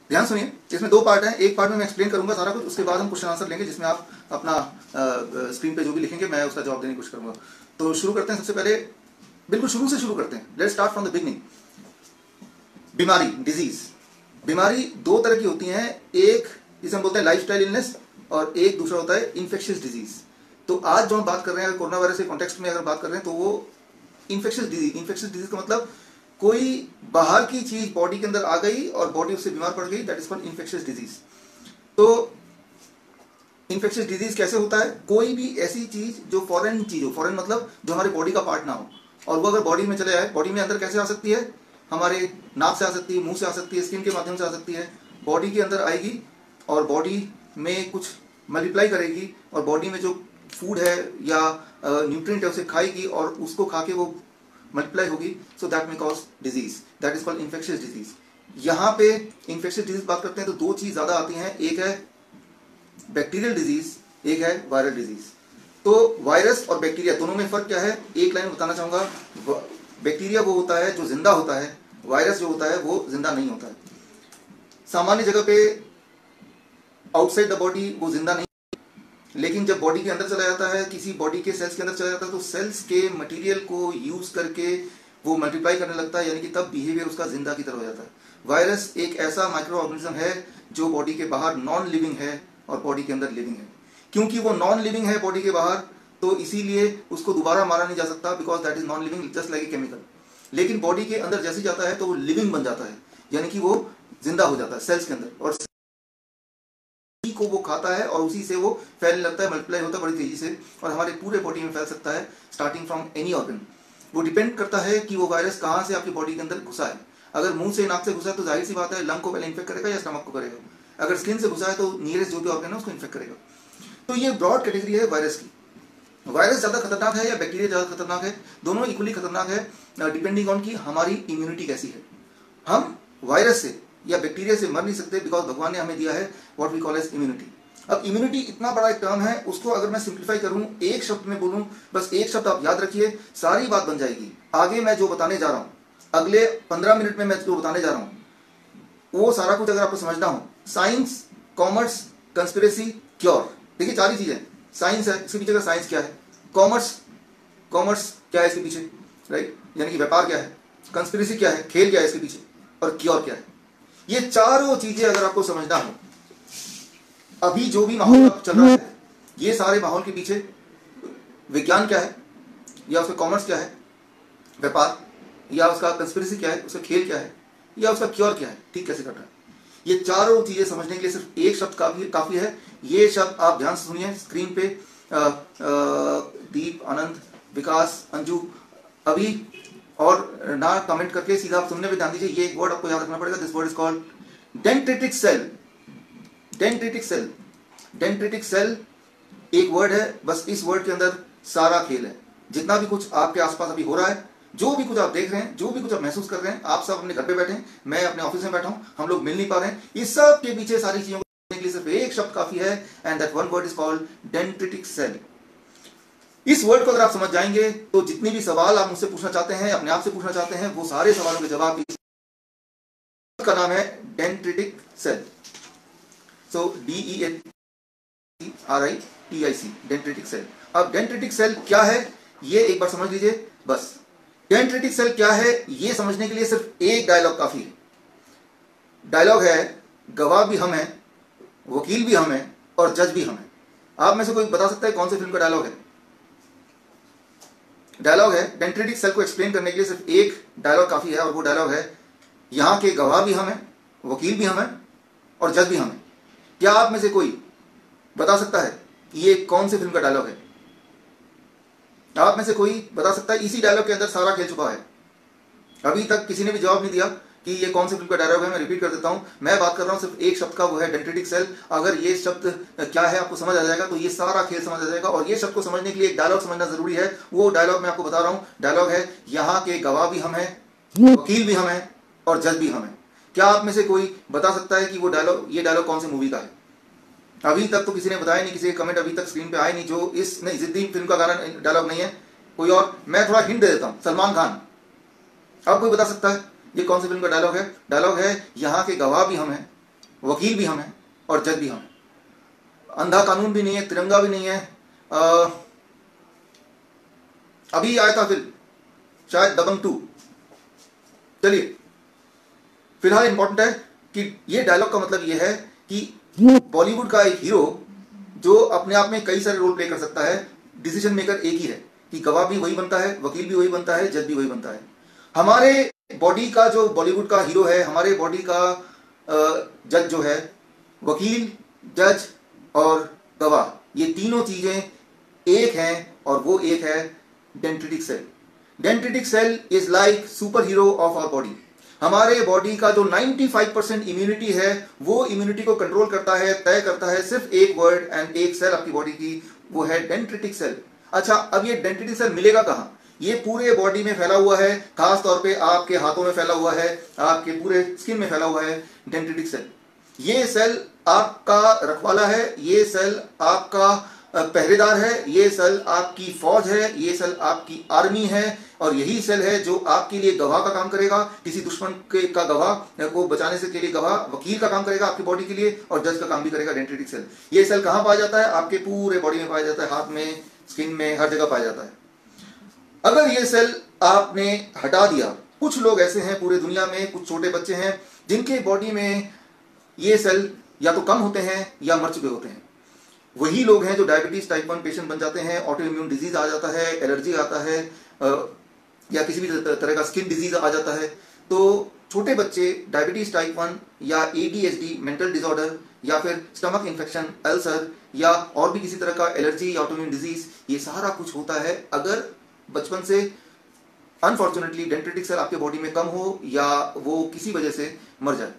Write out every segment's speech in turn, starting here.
ध्यान सुनिए, इसमें दो पार्ट हैं। एक पार्ट में मैं एक्सप्लेन करूंगा सारा कुछ, उसके बाद हम क्वेश्चन आंसर लेंगे जिसमें आप अपना स्क्रीन पे जो भी लिखेंगे मैं उसका जवाब देने की कोशिश करूंगा। तो शुरू करते हैं। सबसे पहले बिल्कुल शुरू से शुरू करते हैं। Let's start from the beginning. बीमारी, डिजीज। बीमारी दो तरह की होती हैं, एक जिसे हम बोलते हैं लाइफस्टाइल इलनेस और एक दूसरा होता है इन्फेक्शियस डिजीज। तो आज जो हम बात कर रहे हैं कोरोना वायरस के कॉन्टेक्स्ट में अगर बात कर रहे हैं तो वो इन्फेक्शियस डिजीज। इन्फेक्शियस डिजीज का मतलब कोई बाहर की चीज बॉडी के अंदर आ गई और बॉडी उससे बीमार पड़ गई, that is called infectious disease. तो इन्फेक्शियस डिजीज कैसे होता है? कोई भी ऐसी चीज जो फॉरेन चीज हो, फॉरेन मतलब जो हमारे बॉडी का पार्ट ना हो, और वो अगर बॉडी में चले आए, बॉडी में अंदर कैसे आ सकती है? हमारे नाक से आ सकती है, मुंह से आ सकती है, स्किन के माध्यम से आ सकती है, बॉडी के अंदर आएगी और बॉडी में कुछ मल्टीप्लाई करेगी और बॉडी में जो फूड है या न्यूट्रिएंट है उसे खाएगी और उसको खा के वो मल्टीप्लाई होगी। सो दैट में cause disease, that is called infectious disease. यहाँ पे इन्फेक्शियस डिजीज बात करते हैं तो दो चीज ज्यादा आती हैं, एक है बैक्टीरियल डिजीज, एक है वायरल डिजीज। तो वायरस और बैक्टीरिया दोनों में फर्क क्या है? एक लाइन बताना चाहूंगा। बैक्टीरिया वो होता है जो जिंदा होता है, वायरस जो होता है वो जिंदा नहीं होता है। सामान्य जगह पे आउटसाइड द बॉडी वो जिंदा नहीं, लेकिन जब बॉडी के अंदर चला जाता है, किसी बॉडी के सेल्स के अंदर चला जाता है, तो सेल्स के मटेरियल को यूज करके वो मल्टीप्लाई करने लगता है, यानी कि तब बिहेवियर उसका जिंदा की तरह हो जाता है। वायरस एक ऐसा माइक्रो ऑर्गेनिज्म है जो बॉडी के बाहर नॉन लिविंग है और बॉडी के अंदर लिविंग है। क्योंकि वो नॉन लिविंग है बॉडी के बाहर, तो इसीलिए उसको दोबारा मारा नहीं जा सकता, because that is non living, just like a chemical. लेकिन बॉडी के अंदर जैसे जाता है तो वो लिविंग बन जाता है, यानी कि वो जिंदा हो जाता है सेल्स के अंदर, और को वो खाता है और उसी से वो फैलने लगता है, मल्टीप्लाई होता है बड़ी तेजी से और हमारे पूरे बॉडी में फैल सकता है, स्टार्टिंग फ्रॉम एनी ऑर्गन। वो डिपेंड करता है कि वो वायरस कहां से आपकी बॉडी के अंदर घुसा है। अगर मुंह से, नाक से घुसा है तो जाहिर सी बात है लंग को पहले इन्फेक्ट करेगा या स्टमक को करेगा। अगर स्किन से घुसा है तो नियरेस्ट जो भी ऑर्गन है उसको इन्फेक्ट करेगा। तो ये ब्रॉड कैटेगरी है वायरस की। वायरस ज्यादा खतरनाक है या बैक्टीरिया ज्यादा खतरनाक है? दोनों इक्वली खतरनाक है, डिपेंडिंग ऑन की हमारी इम्यूनिटी कैसी है। हम वायरस से या बैक्टीरिया से मर नहीं सकते, बिकॉज भगवान ने हमें दिया है what we call as immunity. अब इम्यूनिटी इतना बड़ा एक टर्म है, उसको अगर मैं सिंप्लीफाई करूं, एक शब्द में बोलूं, बस एक शब्द आप याद रखिए, सारी बात बन जाएगी। आगे मैं जो बताने जा रहा हूं, अगले 15 मिनट में मैं जो बताने जा रहा हूं, वो सारा कुछ अगर आपको समझना हो, साइंस, कॉमर्स, कंस्पिरेसी, क्योर, देखिए चार ही चीजें। साइंस है, इसके पीछे का साइंस क्या है? कॉमर्स, कॉमर्स क्या है इसके पीछे, राइट, यानी कि व्यापार क्या है? कंस्पिरेसी क्या है, खेल क्या है इसके पीछे? और क्योर क्या है? ये चारों चीजें अगर आपको समझना हो, अभी जो भी माहौल चल रहा है, ये सारे माहौल के पीछे विज्ञान क्या है, या उसका कॉमर्स क्या है, व्यापार, या उसका कंस्पिरेसी क्या है, उसका खेल क्या है, या उसका क्योर क्या है, ठीक कैसे कर रहा है, ये चारों चीजें समझने के लिए सिर्फ एक शब्द काफी है। ये शब्द आप ध्यान से सुनिए स्क्रीन पे। दीप, आनंद, विकास, अंजू, अभी और ना कमेंट करके सीधा आप सुनने पे ध्यान दीजिए। ये एक वर्ड आपको याद रखना पड़ेगा, this word is called dendritic cell. Dendritic cell, dendritic cell एक वर्ड है, बस इस वर्ड के अंदर सारा खेल है। जितना भी कुछ आपके आसपास अभी हो रहा है, जो भी कुछ आप देख रहे हैं, जो भी कुछ आप महसूस कर रहे हैं, आप सब अपने घर पे बैठे हैं, मैं अपने ऑफिस में बैठा हूं, हम लोग मिल नहीं पा रहे हैं, इस सब के पीछे सारी चीजों को समझने के लिए सिर्फ एक शब्द काफी है, and that one word is called dendritic cell. इस वर्ड को अगर आप समझ जाएंगे तो जितनी भी सवाल आप मुझसे पूछना चाहते हैं, अपने आप से पूछना चाहते हैं, वो सारे सवालों के जवाब का नाम है डेंड्रिटिक सेल। सो DENTRITIC, डेंड्रिटिक सेल। अब डेंड्रिटिक सेल क्या है ये एक बार समझ लीजिए बस। डेंड्रिटिक सेल क्या है ये समझने के लिए सिर्फ एक डायलॉग काफी है। डायलॉग है, गवाह भी हम हैं, वकील भी हम हैं और जज भी हम हैं। आप में से कोई बता सकता है कौन सी फिल्म का डायलॉग है? डायलॉग है, डेंड्रिटिक सेल को एक्सप्लेन करने के लिए सिर्फ एक डायलॉग काफी है, और वो डायलॉग है, यहां के गवाह भी हम हैं, वकील भी हम हैं और जज भी हम हैं। क्या आप में से कोई बता सकता है कि ये कौन सी फिल्म का डायलॉग है? आप में से कोई बता सकता है? इसी डायलॉग के अंदर सारा खेल छुपा है। अभी तक किसी ने भी जवाब नहीं दिया कि ये कौन सी फिल्म का डायलॉग है। मैं रिपीट कर देता हूं, मैं बात कर रहा हूं सिर्फ एक शब्द का, वो है डेंड्रिटिक सेल। अगर ये शब्द क्या है आपको समझ आ जाएगा तो ये सारा खेल समझ आ जाएगा। और ये शब्द को समझने के लिए एक डायलॉग समझना जरूरी है। वो डायलॉग मैं आपको बता रहा हूं, डायलॉग है, यहाँ के गवाह भी हम हैं, वकील भी हम हैं और जज भी हम हैं। क्या आप में से कोई बता सकता है कि वो डायलॉग, ये डायलॉग कौन सी मूवी का है? अभी तक तो किसी ने बताया नहीं, किसी के कमेंट अभी तक स्क्रीन पे आए नहीं। जो इस नहीं, जिद्दी फिल्म का गाना डायलॉग नहीं है, कोई और। मैं थोड़ा हिंट दे देता हूं, सलमान खान। अब कोई बता सकता है ये कौन सी फिल्म का डायलॉग है? डायलॉग है, यहाँ के गवाह भी हम हैं, वकील भी हम हैं और जज भी हम हैं। अंधा कानून भी नहीं है, तिरंगा भी नहीं है। अभी आया था फिल्म शायद दबंग 2। चलिए, फिलहाल इंपॉर्टेंट है कि ये डायलॉग का मतलब ये है कि बॉलीवुड का एक हीरो जो अपने आप में कई सारे रोल प्ले कर सकता है, डिसीजन मेकर एक ही है कि गवाह भी वही बनता है, वकील भी वही बनता है, जज भी वही बनता है। हमारे बॉडी का जो बॉलीवुड का हीरो है, हमारे बॉडी का जज जो है, वकील, जज और गवाह, ये तीनों चीजें एक हैं और वो एक है dendritic cell. Dendritic cell is like super hero of our body. हमारे बॉडी का जो 95% इम्यूनिटी है, वो इम्यूनिटी को कंट्रोल करता है, तय करता है सिर्फ एक वर्ड एंड एक सेल आपकी बॉडी की, वो है डेंड्रिटिक सेल। अच्छा, अब ये डेंड्रिटिक सेल मिलेगा कहां? ये पूरे बॉडी में फैला हुआ है, खास तौर पे आपके हाथों में फैला हुआ है, आपके पूरे स्किन में फैला हुआ है डेंड्रिटिक सेल। ये सेल आपका रखवाला है, ये सेल आपका पहरेदार है, ये सेल आपकी फौज है, ये सेल आपकी आर्मी है, और यही सेल है जो आपके लिए गवाह का काम करेगा, किसी दुश्मन का गवाह को बचाने से के लिए गवाह, वकील का काम करेगा आपकी बॉडी के लिए, और जज का काम भी करेगा डेंड्रिटिक सेल। ये सेल कहां पाया जाता है? आपके पूरे बॉडी में पाया जाता है, हाथ में, स्किन में, हर जगह पाया जाता है। अगर ये सेल आपने हटा दिया, कुछ लोग ऐसे हैं पूरे दुनिया में, कुछ छोटे बच्चे हैं जिनके बॉडी में ये सेल या तो कम होते हैं या मर चुके होते हैं। वही लोग हैं जो डायबिटीज टाइप 1 पेशेंट बन जाते हैं, ऑटो इम्यून डिजीज आ जाता है, एलर्जी आता है, या किसी भी तरह का स्किन डिजीज आ जाता है। तो छोटे बच्चे डायबिटीज टाइप 1 या ADHD मेंटल डिसऑर्डर या फिर स्टमक इन्फेक्शन, अल्सर या और भी किसी तरह का एलर्जी या ऑटोइम्यून डिजीज, ये सारा कुछ होता है अगर बचपन से अनफॉर्चुनेटली डेंड्रिटिक सेल आपके बॉडी में कम हो या वो किसी वजह से मर जाए।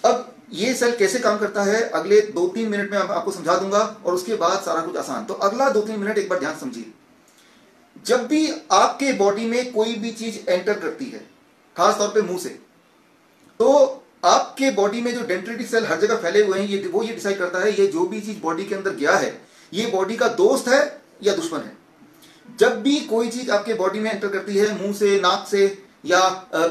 अब ये सेल कैसे काम करता है अगले 2-3 मिनट में आपको समझा दूंगा, और उसके बाद सारा कुछ आसान। तो अगला 2-3 मिनट एक बार ध्यान समझिए। जब भी आपके बॉडी में कोई भी चीज एंटर करती है, खास तौर पे मुंह से, तो आपके बॉडी में जो डेंड्रिटिक सेल हर जगह फैले हुए हैं, ये डिसाइड करता है ये जो भी चीज बॉडी के अंदर गया है, ये बॉडी का दोस्त है या दुश्मन है। जब भी कोई चीज आपके बॉडी में एंटर करती है, मुंह से, नाक से, या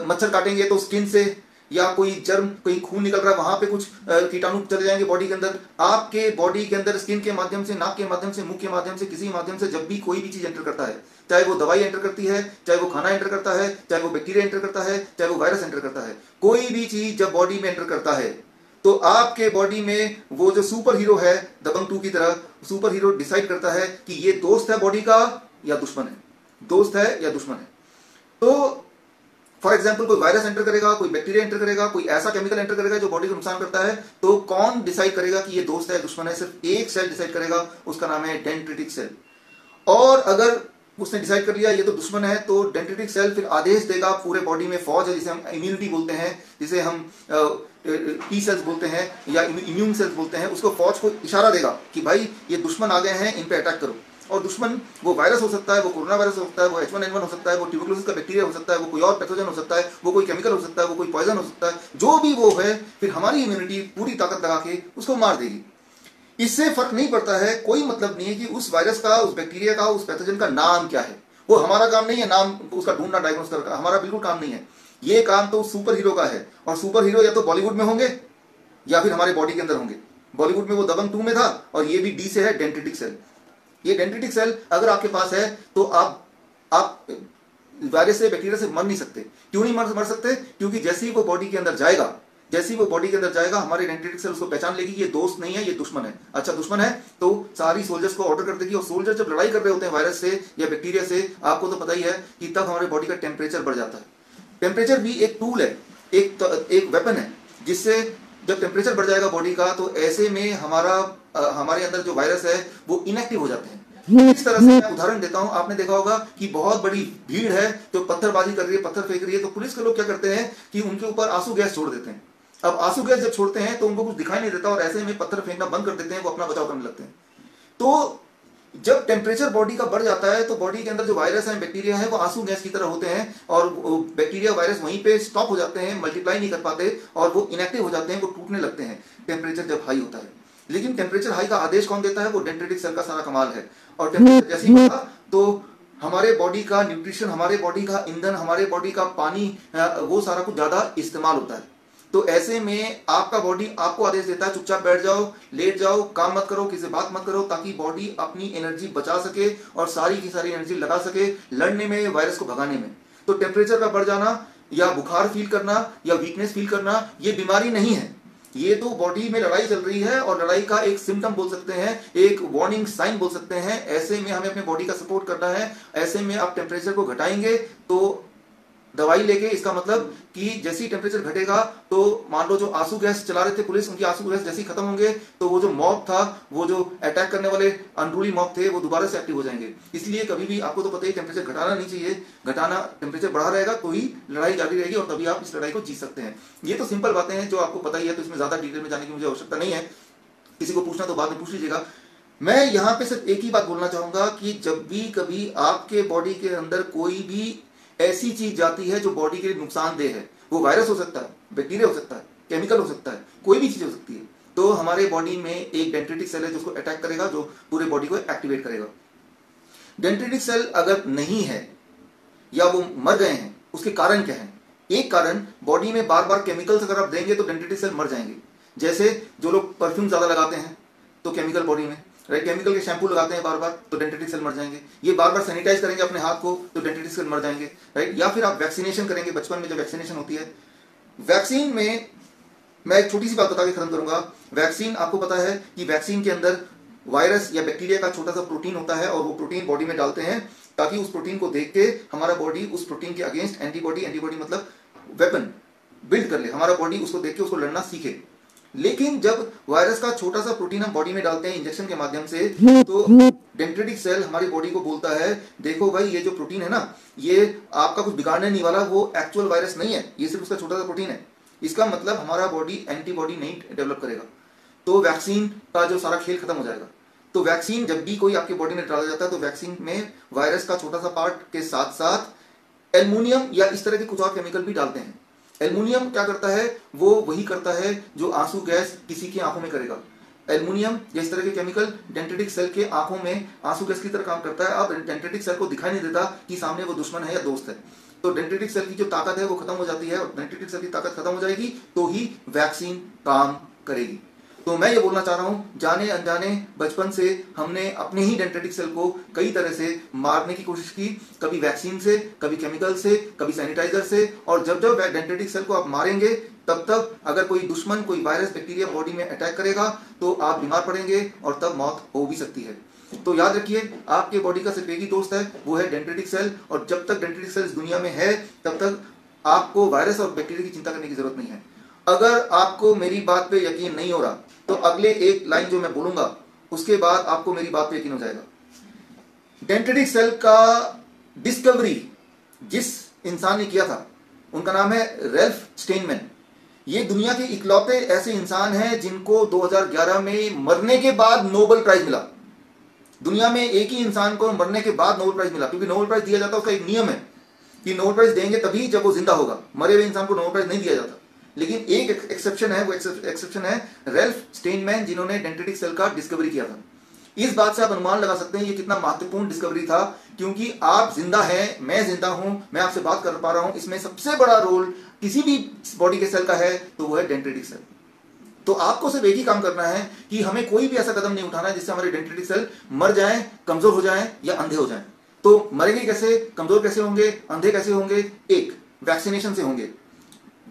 मच्छर काटेंगे तो स्किन से, या कोई जर्म, कोई खून निकल रहा है वहां पे कुछ कीटाणु चले जाएंगे बॉडी के अंदर, आपके बॉडी के अंदर स्किन के माध्यम से, नाक के माध्यम से, मुंह के माध्यम से, किसी माध्यम से जब भी कोई भी चीज एंटर करता है, चाहे वो दवाई एंटर करती है, चाहे वो खाना एंटर करता है, चाहे वो बैक्टीरिया एंटर करता है, चाहे वो वायरस एंटर करता है, कोई भी चीज जब बॉडी में एंटर करता है, तो आपके बॉडी में वो जो सुपर हीरो है, दबंग 2 की तरह, सुपर हीरो डिसाइड करता है कि ये दोस्त है बॉडी का या दुश्मन है, दोस्त है या दुश्मन है। तो फॉर एग्जाम्पल कोई वायरस एंटर करेगा, कोई बैक्टीरिया एंटर करेगा, कोई ऐसा केमिकल एंटर करेगा जो बॉडी को नुकसान करता है, तो कौन डिसाइड करेगा कि ये दोस्त है दुश्मन है? सिर्फ एक सेल डिसाइड करेगा, उसका नाम है डेंड्रिटिक सेल। और अगर उसने डिसाइड कर लिया ये तो दुश्मन है, तो डेंड्रिटिक सेल फिर आदेश देगा, पूरे बॉडी में फौज है जिसे हम इम्यूनिटी बोलते हैं, जिसे हम टी सेल्स बोलते हैं या इम्यून सेल्स बोलते हैं, उसको फौज को इशारा देगा कि भाई ये दुश्मन आ गए हैं, इन पे अटैक करो। और दुश्मन वो वायरस हो सकता है, वो कोरोना वायरस हो सकता है, वो H1N1 हो सकता है, वो ट्यूबरकुलोसिस का बैक्टीरिया हो सकता है, वो कोई और पैथोजन हो सकता है, वो कोई केमिकल हो सकता है, वो कोई पॉइजन हो सकता है, जो भी वो है, फिर हमारी इम्यूनिटी पूरी ताकत लगा के उसको मार देगी। इससे फर्क नहीं पड़ता है, कोई मतलब नहीं है कि उस वायरस का, उस बैक्टीरिया का, उस पैथोजन का नाम क्या है। वो हमारा काम नहीं है नाम उसका ढूंढना, डायग्नोस करना, हमारा बिल्कुल काम नहीं है। ये काम तो सुपर हीरो का है, और सुपर हीरो या तो बॉलीवुड में होंगे या फिर हमारे बॉडी के अंदर होंगे। बॉलीवुड में वो दबंग 2 में था, और ये भी डी से है, डेंड्रिटिक सेल। ये डेंड्रिटिक सेल अगर आपके पास है तो आप वायरस से, बैक्टीरिया से मर नहीं सकते। क्यों नहीं मर सकते? क्योंकि जैसे ही वो बॉडी के अंदर जाएगा, हमारे डेंड्रिटिक सेल उसको पहचान लेगी, ये दोस्त नहीं है, ये दुश्मन है। अच्छा, दुश्मन है तो सारी सोल्जर्स को ऑर्डर कर देगी, और सोल्जर जब लड़ाई कर रहे होते हैं वायरस से या बैक्टीरिया से, आपको तो पता ही है कि तब हमारे बॉडी का टेम्परेचर बढ़ जाता है। टेम्परेचर भी एक टूल है, एक वेपन है, जिससे जब टेम्परेचर बढ़ जाएगा बॉडी का, तो ऐसे में हमारे अंदर जो वायरस है वो इनएक्टिव हो जाते हैं। इस तरह से मैं उदाहरण देता हूं, आपने देखा होगा कि बहुत बड़ी भीड़ है जो पत्थरबाजी कर रही है, पत्थर फेंक रही है, तो पुलिस के लोग क्या करते हैं कि उनके ऊपर आंसू गैस छोड़ देते हैं। अब आंसू गैस जब छोड़ते हैं तो उनको कुछ दिखाई नहीं देता, और ऐसे में पत्थर फेंकना बंद कर देते हैं, वो अपना बचाव करने लगते हैं। तो जब टेम्परेचर बॉडी का बढ़ जाता है, तो बॉडी के अंदर जो वायरस है, बैक्टीरिया है, वो आंसू गैस की तरह होते हैं, और बैक्टीरिया, वायरस वहीं पे स्टॉप हो जाते हैं, मल्टीप्लाई नहीं कर पाते, और वो इनएक्टिव हो जाते हैं, वो टूटने लगते हैं टेम्परेचर जब हाई होता है। लेकिन टेम्परेचर हाई का आदेश कौन देता है? वो डेंड्रिटिक सेल का सारा कमाल है। और टेम्परेचर जैसे ही बढ़ा तो हमारे बॉडी का न्यूट्रिशन, हमारे बॉडी का ईंधन, हमारे बॉडी का पानी, वो सारा कुछ ज्यादा इस्तेमाल होता है। तो ऐसे में आपका बॉडी आपको आदेश देता है चुपचाप बैठ जाओ, लेट जाओ, काम मत करो, किसी से बात मत करो, ताकि बॉडी अपनी एनर्जी बचा सके और सारी की सारी एनर्जी लगा सके लड़ने में, वायरस को भगाने में। तो टेम्परेचर का बढ़ जाना या बुखार फील करना या वीकनेस फील करना ये बीमारी नहीं है, ये तो बॉडी में लड़ाई चल रही है और लड़ाई का एक सिम्टम बोल सकते हैं, एक वार्निंग साइन बोल सकते हैं। ऐसे में हमें अपने बॉडी का सपोर्ट करना है। ऐसे में आप टेम्परेचर को घटाएंगे तो दवाई लेके, इसका मतलब कि जैसे ही टेम्परेचर घटेगा तो मान लो जो आंसू गैस चला रहे थे पुलिस, उनकी आंसू गैस जैसे ही खत्म होंगे तो वो जो मॉब था, वो जो अटैक करने वाले अनरूली मॉब थे, वो दोबारा से एक्टिव हो जाएंगे। इसलिए कभी भी आपको तो पता ही टेम्परेचर घटाना नहीं चाहिए, घटाना, टेम्परेचर बढ़ा रहेगा तो ही लड़ाई जारी रहेगी और तभी आप इस लड़ाई को जीत सकते हैं। ये तो सिंपल बातें हैं जो आपको पता ही है, तो इसमें ज्यादा डिटेल में जाने की मुझे आवश्यकता नहीं है। किसी को पूछना तो बाद में पूछ लीजिएगा। मैं यहाँ पे सिर्फ एक ही बात बोलना चाहूंगा कि जब भी कभी आपके बॉडी के अंदर कोई भी ऐसी चीज जाती है जो बॉडी के लिए नुकसानदेह है, वो वायरस हो सकता है, बैक्टीरिया हो सकता है, केमिकल हो सकता है, कोई भी चीज हो सकती है, तो हमारे बॉडी में एक डेंड्रिटिक सेल है जो उसको अटैक करेगा, जो पूरे बॉडी को एक्टिवेट करेगा। डेंड्रिटिक सेल अगर नहीं है या वो मर गए हैं, उसके कारण क्या है? एक कारण, बॉडी में बार बार केमिकल्स अगर आप देंगे तो डेंड्रिटिक सेल मर जाएंगे। जैसे जो लोग परफ्यूम ज्यादा लगाते हैं तो केमिकल बॉडी में, राइट, केमिकल के शैम्पू लगाते हैं बार बार तो डेंड्रिटिक सेल मर जाएंगे। ये बार बार सैनिटाइज करेंगे अपने हाथ को तो डेंड्रिटिक सेल मर जाएंगे, राइट। या फिर आप वैक्सीनेशन करेंगे, बचपन में जो वैक्सीनेशन होती है, वैक्सीन में मैं एक छोटी सी बात बता के खत्म करूंगा। वैक्सीन, आपको पता है कि वैक्सीन के अंदर वायरस या बैक्टीरिया का छोटा सा प्रोटीन होता है और वो प्रोटीन बॉडी में डालते हैं ताकि उस प्रोटीन को देख के हमारा बॉडी उस प्रोटीन के अगेंस्ट एंटीबॉडी, एंटीबॉडी मतलब वेपन बिल्ड कर ले, हमारा बॉडी उसको देख के उसको लड़ना सीखे। लेकिन जब वायरस का छोटा सा प्रोटीन हम बॉडी में डालते हैं इंजेक्शन के माध्यम से, तो डेंड्रिटिक सेल हमारी बॉडी को बोलता है देखो भाई ये जो प्रोटीन है ना, ये आपका कुछ बिगाड़ने नहीं वाला, वो एक्चुअल वायरस नहीं है, ये सिर्फ उसका छोटा सा प्रोटीन है। इसका मतलब हमारा बॉडी एंटीबॉडी नहीं डेवलप करेगा, तो वैक्सीन का जो सारा खेल खत्म हो जाएगा। तो वैक्सीन जब भी कोई आपकी बॉडी में डाला जाता है तो वैक्सीन में वायरस का छोटा सा पार्ट के साथ साथ एल्युमिनियम या इस तरह के कुछ और केमिकल भी डालते हैं। एल्युमिनियम क्या करता है? वो वही करता है जो आंसू गैस किसी की आंखों में करेगा। एल्युमिनियम या इस तरह के केमिकल डेंड्रिटिक सेल के आंखों में आंसू गैस की तरह काम करता है। अब डेंड्रिटिक सेल को दिखाई नहीं देता कि सामने वो दुश्मन है या दोस्त है, तो डेंड्रिटिक सेल की जो ताकत है वो खत्म हो जाती है और डेंड्रिटिक सेल की ताकत खत्म हो जाएगी तो ही वैक्सीन काम करेगी। तो मैं ये बोलना चाह रहा हूं, जाने अनजाने बचपन से हमने अपने ही डेंड्रिटिक सेल को कई तरह से मारने की कोशिश की, कभी वैक्सीन से, कभी केमिकल से, कभी सैनिटाइजर से। और जब जब डेंड्रिटिक सेल को आप मारेंगे तब तब अगर कोई दुश्मन, कोई वायरस, बैक्टीरिया बॉडी में अटैक करेगा तो आप बीमार पड़ेंगे और तब मौत हो भी सकती है। तो याद रखिए, आपके बॉडी का सिर्फ एक ही दोस्त है, वो है डेंड्रिटिक सेल। और जब तक डेंड्रिटिक सेल इस दुनिया में है तब तक आपको वायरस और बैक्टीरिया की चिंता करने की जरूरत नहीं है। अगर आपको मेरी बात पे यकीन नहीं हो रहा तो अगले एक लाइन जो मैं बोलूंगा उसके बाद आपको मेरी बात पे यकीन हो जाएगा। डेंड्रिटिक सेल का डिस्कवरी जिस इंसान ने किया था उनका नाम है रैल्फ स्टेनमैन। ये दुनिया के इकलौते ऐसे इंसान हैं जिनको 2011 में मरने के बाद नोबेल प्राइज मिला। दुनिया में एक ही इंसान को मरने के बाद नोबेल प्राइज मिला, क्योंकि नोबेल प्राइज दिया जाता है, उसका एक नियम है कि नोबेल प्राइज देंगे तभी जब वो जिंदा होगा, मरे हुए इंसान को नोबेल प्राइज नहीं दिया जाता। लेकिन एक एक्सेप्शन है, वो एक्सेप्शन है रैल्फ स्टेनमैन, जिन्होंने डेंड्रिटिक सेल का डिस्कवरी किया था। इस बात से आप अनुमान लगा सकते हैं ये कितना महत्वपूर्ण डिस्कवरी था, क्योंकि आप जिंदा हैं, मैं जिंदा हूं, मैं आपसे बात कर पा रहा हूं, इसमें सबसे बड़ा रोल किसी भी बॉडी के सेल का है तो वो है डेंड्रिटिक सेल। तो आपको सिर्फ एक ही काम करना है कि हमें कोई भी ऐसा कदम नहीं उठाना है जिससे हमारे डेंड्रिटिक सेल मर जाएं, कमजोर हो जाएं या अंधे हो जाएं। तो मरेंगे कैसे, कमजोर कैसे होंगे, अंधे कैसे होंगे? एक, वैक्सीनेशन से होंगे।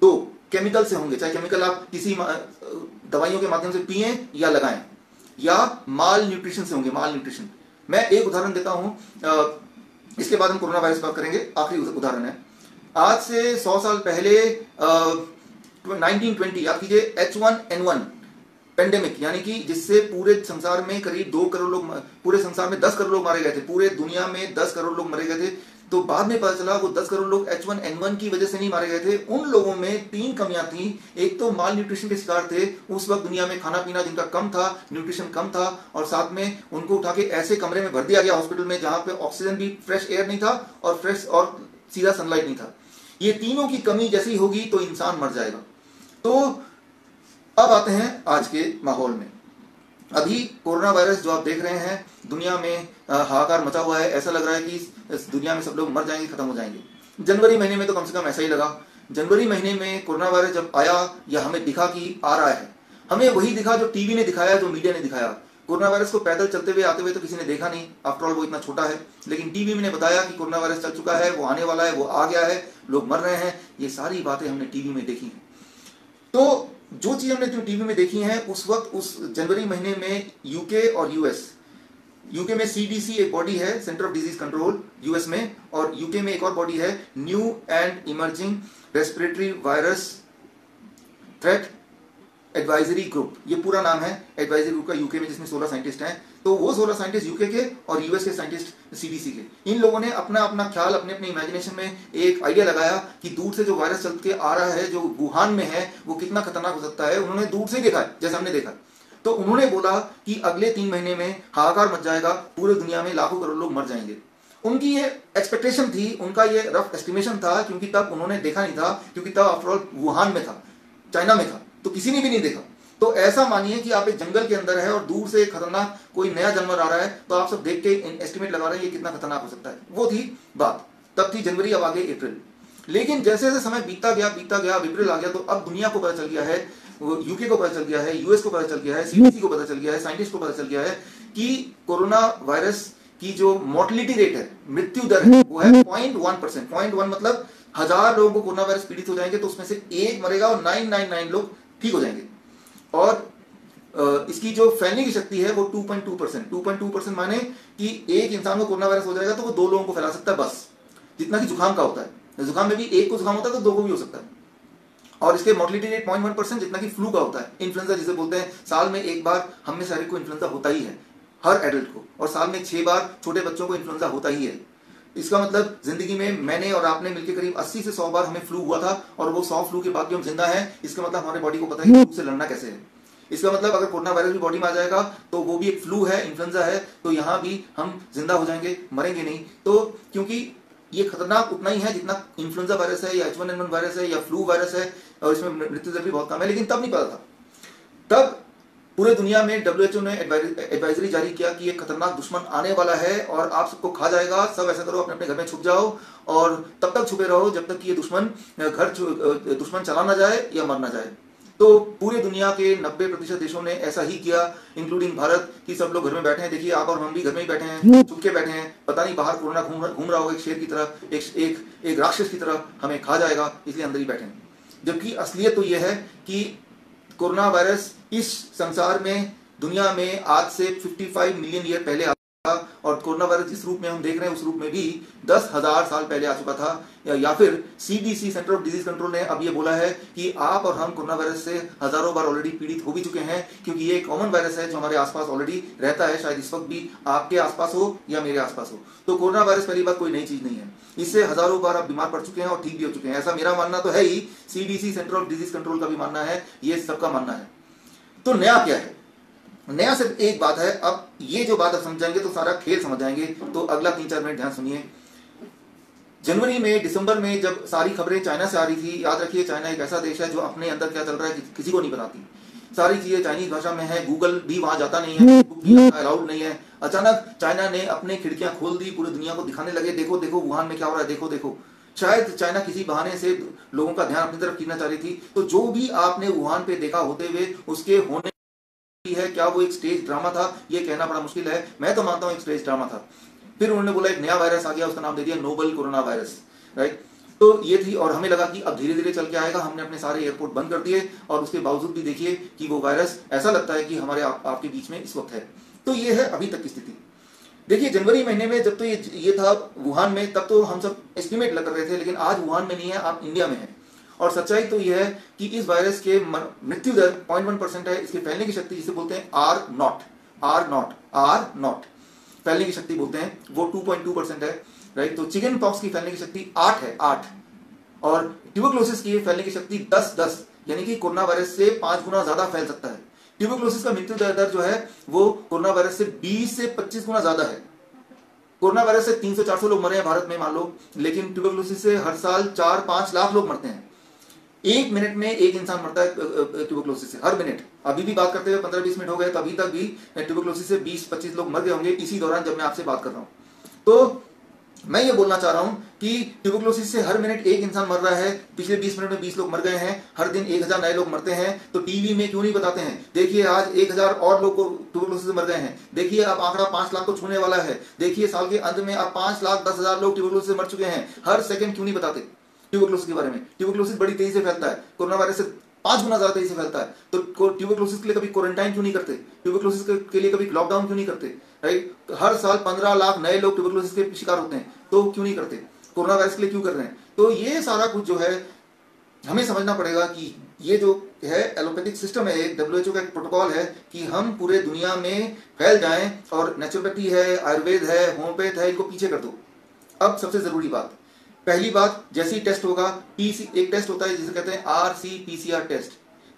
दो, केमिकल से होंगे, चाहे केमिकल आप किसी दवाइयों के माध्यम से पिए या लगाएं, या माल न्यूट्रिशन से होंगे, माल न्यूट्रिशन। मैं एक उदाहरण देता हूं, इसके बाद हम कोरोना वायरस बात करेंगे। आखिरी उदाहरण है, आज से 100 साल पहले 1920 याद कीजिए, H1N1 पेंडेमिक, यानी कि जिससे पूरे संसार में करीब 2 करोड़ लोग, पूरे संसार में 10 करोड़ लोग मारे गए थे, पूरे दुनिया में 10 करोड़ लोग मारे गए थे। तो बाद में पता चला वो 10 करोड़ लोग H1N1 की वजह से नहीं मारे गए थे। उन लोगों में 3 कमियां थी। एक तो माल न्यूट्रिशन के शिकार थे, उस वक्त दुनिया में खाना पीना जिनका कम था, न्यूट्रिशन कम था, और साथ में उनको उठा के ऐसे कमरे में भर दिया गया हॉस्पिटल में जहां पे ऑक्सीजन भी, फ्रेश एयर नहीं था और फ्रेश और सीधा सनलाइट नहीं था। ये तीनों की कमी जैसी होगी तो इंसान मर जाएगा। तो अब आते हैं आज के माहौल में। अभी कोरोना वायरस जो आप देख रहे हैं, दुनिया में हाहाकार मचा हुआ है। ऐसा लग रहा है कि इस दुनिया में सब लोग मर जाएंगे, खत्म हो जाएंगे। जनवरी महीने में तो कम से कम ऐसा ही लगा, जनवरी महीने में कोरोना वायरस जब आया या हमें दिखा कि आ रहा है, हमें वही दिखा जो टीवी ने दिखाया, जो मीडिया ने दिखाया। कोरोना वायरस को पैदल चलते हुए आते हुए तो किसी ने देखा नहीं, आफ्टर ऑल वो इतना छोटा है, लेकिन टीवी में ने बताया कि कोरोना वायरस चल चुका है, वो आने वाला है, वो आ गया है, लोग मर रहे हैं। ये सारी बातें हमने टीवी में देखी हैं। तो जो चीज हमने टीवी में देखी है, उस वक्त उस जनवरी महीने में यूके और यूएस, यूके में सीडीसी एक बॉडी है, centre of disease control US में, और यूके में एक और बॉडी है, new and emerging respiratory virus threat advisory group. ये पूरा नाम है एडवाइजरी ग्रुप का यूके में, जिसमें 16 साइंटिस्ट हैं। तो वो 16 साइंटिस्ट यूके के और यूएस के साइंटिस्ट सीडीसी के। इन लोगों ने अपना अपना ख्याल, अपने अपने इमेजिनेशन में एक आइडिया लगाया कि दूर से जो वायरस चल के आ रहा है, जो वुहान में है, वो कितना खतरनाक हो सकता है। उन्होंने दूर से देखा, जैसे हमने देखा। तो उन्होंने बोला कि अगले 3 महीने में हाहाकार मच जाएगा, पूरे दुनिया में लाखों करोड़ लोग मर जाएंगे। उनकी ये एक्सपेक्टेशन थी, उनका ये रफ एस्टिमेशन था, क्योंकि तब उन्होंने देखा नहीं था, क्योंकि तब आफ्टर ऑल वुहान में था, चाइना में था, तो किसी ने भी नहीं देखा। तो ऐसा मानिए कि आप एक जंगल के अंदर है और दूर से खतरनाक कोई नया जानवर आ रहा है, तो आप सब देख के एस्टिमेट लगा रहे हैं ये कितना खतरनाक हो सकता है। वो थी बात, तब थी जनवरी, अब आगे अप्रैल। लेकिन जैसे जैसे समय बीतता गया, अब अप्रैल आ गया, तो अब दुनिया को पता चल गया है, यूके को पता चल गया है, यूएस को पता चल गया है, सीडीसी को पता चल गया है, साइंटिस्ट को पता चल गया है कि कोरोना वायरस की जो मोर्टिलिटी रेट है, मृत्यु दर है, वो है 0.1%। 0.1 मतलब 1000 लोगों को कोरोना वायरस पीड़ित हो जाएंगे तो उसमें से एक मरेगा और 999 लोग ठीक हो जाएंगे। और इसकी जो फैलने की शक्ति है वो 2.2%। 2.2% माने कि एक इंसान को कोरोना वायरस हो जाएगा तो वो 2 लोगों को फैला सकता है, बस। जितना कि जुकाम का होता है, जुकाम में भी एक को जुकाम होता है तो 2 को भी हो सकता है। और इसके मोर्टिलिटी रेट 0.1%, जितना कि फ्लू का होता है, इन्फ्लुएंजा जिसे बोलते हैं। साल में एक बार हम में सारे को इन्फ्लुएंजा होता ही है, हर एडल्ट को, और साल में 6 बार छोटे बच्चों को इन्फ्लुएंजा होता ही है। इसका मतलब जिंदगी में मैंने और आपने मिलकर करीब 80 से 100 बार हमें फ्लू हुआ था, और वो 100 फ्लू के बाद भी हम जिंदा हैं। इसका मतलब हमारे बॉडी को पता है कि फ्लू से लड़ना कैसे है। इसका मतलब अगर कोरोना वायरस भी बॉडी में आ जाएगा तो वो भी एक फ्लू है, इन्फ्लुएंजा है, तो यहाँ भी हम जिंदा हो जाएंगे, मरेंगे नहीं। तो क्योंकि ये खतरनाक उतना ही है जितना इन्फ्लुएंजा वायरस है या H1N1 वायरस है या फ्लू वायरस है, और इसमें मृत्यु दर भी बहुत कम है। लेकिन तब नहीं पता था। तब पूरे दुनिया में WHO ने एडवाइजरी जारी किया कि एक खतरनाक दुश्मन आने वाला है और आप सबको खा जाएगा। सब ऐसा करो, अपने अपने घर में छुप जाओ और तब तक छुपे रहो जब तक कि ये दुश्मन चला ना जाए या मर ना जाए। तो पूरे दुनिया के 90% देशों ने ऐसा ही किया, इंक्लूडिंग भारत, कि सब लोग घर में बैठे हैं। देखिए, आप और हम भी घर में ही बैठे हैं, छुप के बैठे हैं। पता नहीं बाहर कोरोना घूम रहा होगा एक शेर की तरह, एक राक्षस की तरह, हमें खा जाएगा, इसलिए अंदर ही बैठे हैं। जबकि असलियत तो यह है कि कोरोना वायरस इस संसार में, दुनिया में आज से 55 मिलियन ईयर पहले और कोरोना वायरस जिस रूप में हम देख रहे हैं उस रूप में भी 10,000 साल पहले आ चुका था। या फिर CDC, centre of disease control, ने अब ये बोला है कि आप और हम कोरोना वायरस से हजारों बार ऑलरेडी पीड़ित हो भी चुके हैं, क्योंकि ये कॉमन वायरस है जो हमारे आसपास ऑलरेडी रहता है। शायद इस वक्त भी आपके आसपास हो या मेरे आसपास हो। तो कोरोना वायरस पहली बात कोई नई चीज नहीं है, इससे हजारों बार आप बीमार पड़ चुके हैं और ठीक भी हो चुके हैं। ऐसा मेरा मानना तो है ही, CDC, centre of disease control का भी मानना है, ये सबका मानना है। तो नया क्या है? नया सिर्फ एक बात है। अब ये जो बात आप समझाएंगे तो सारा खेल समझ जाएंगे। तो अगला 3-4 मिनट ध्यान सुनिए। जनवरी में, दिसंबर में जब सारी खबरें चाइना से आ रही थी, याद रखिए चाइना एक ऐसा देश है जो अपने अंदर क्या चल रहा है किसी को नहीं बताती। सारी चीजें चाइनीज भाषा में है, गूगल भी वहां जाता नहीं है, फेसबुक भी अलाउड नहीं है। अचानक चाइना ने अपने खिड़कियां खोल दी, पूरी दुनिया को दिखाने लगे, देखो देखो वुहान में क्या हो रहा है, देखो देखो। शायद चाइना किसी बहाने से लोगों का ध्यान अपनी तरफ खींचना चाह रही थी। तो जो भी आपने वुहान पे देखा होते हुए, उसके होने है, क्या वो एक स्टेज ड्रामा था, ये कहना बड़ा मुश्किल है। मैं तो मानता हूं एक स्टेज ड्रामा था। फिर उन्होंने बोला एक नया वायरस आ गया, उसका नाम दे दिया नोवल कोरोना वायरस, राइट। तो ये थी, और हमें लगा कि अब धीरे धीरे चल के आएगा। हमने अपने सारे एयरपोर्ट बंद कर दिए, और उसके बावजूद भी देखिए कि वो वायरस ऐसा लगता है कि हमारे आपके बीच में इस वक्त है। तो ये है अभी तक की स्थिति। देखिए, जनवरी महीने में जब तो ये था वुहान में, तब तो हम सब एस्टिमेट लग रहे थे, लेकिन आज वुहान में नहीं है, आप इंडिया में है। और सच्चाई तो यह है कि इस वायरस के मृत्यु दर 0.1% है। इसके फैलने की शक्ति जिसे बोलते हैं R नॉट फैलने की शक्ति बोलते हैं, वो 2.2% है, राइट। तो चिकन पॉक्स की फैलने की शक्ति 8 है, 8। और ट्यूबरक्लोसिस की फैलने की शक्ति 10, यानी कि कोरोना वायरस से 5 गुना ज्यादा फैल सकता है। ट्यूबरक्लोसिस का मृत्यु दर जो है वो कोरोना वायरस से 20 से 25 गुना ज्यादा है। कोरोना वायरस से 300-400 लोग मरे हैं भारत में मान लो, लेकिन ट्यूबरक्लोसिस से हर साल 4-5 लाख लोग मरते हैं। 1 मिनट में एक इंसान मरता है ट्यूबरक्लोसिस से, हर मिनट। अभी भी बात करते हुए 15-20 मिनट हो गए, तो अभी तक भी ट्यूबरक्लोसिस से 20-25 लोग मर गए होंगे इसी दौरान जब मैं आपसे बात कर रहा हूं। तो मैं ये बोलना चाह रहा हूं कि ट्यूबरक्लोसिस से हर मिनट एक इंसान मर रहा है, पिछले 20 मिनट में 20 लोग मर गए हैं, हर दिन 1000 नए लोग मरते हैं, तो टीवी में क्यों नहीं बताते हैं? देखिए आज 1000 और लोग को ट्यूबरक्लोसिस से मर गए हैं, देखिए अब आंकड़ा 5 लाख को छूने वाला है, देखिए साल के अंत में अब 5,10,000 लोग ट्यूबरक्लोसिस से मर चुके हैं। हर सेकंड क्यों नहीं बताते ट्यूबरक्लोसिस के बारे में? ट्यूबरक्लोसिस बड़ी तेजी से फैलता है, कोरोना वायरस से 5 गुना ज्यादा तेजी से फैलता है, तो ट्यूबरक्लोसिस के लिए कभी क्वारंटाइन क्यों नहीं करते? ट्यूबरक्लोसिस के लिए कभी लॉकडाउन क्यों नहीं करते? राइट, हर साल 15 लाख नए लोग ट्यूबरक्लोसिस के शिकार होते हैं, तो क्यों नहीं करते? कोरोना वायरस के लिए क्यों कर रहे हैं? तो ये सारा कुछ जो है हमें समझना पड़ेगा कि ये जो है एलोपैथिक सिस्टम है, एक WHO का एक प्रोटोकॉल है कि हम पूरे दुनिया में फैल जाएं, और नेचुरोपैथी है, आयुर्वेद है, होम्योपैथ है, इनको पीछे कर दो। अब सबसे जरूरी बात, पहली बात, जैसे ही टेस्ट होगा, एक टेस्ट होता है जिसे कहते हैं RC-PCR टेस्ट।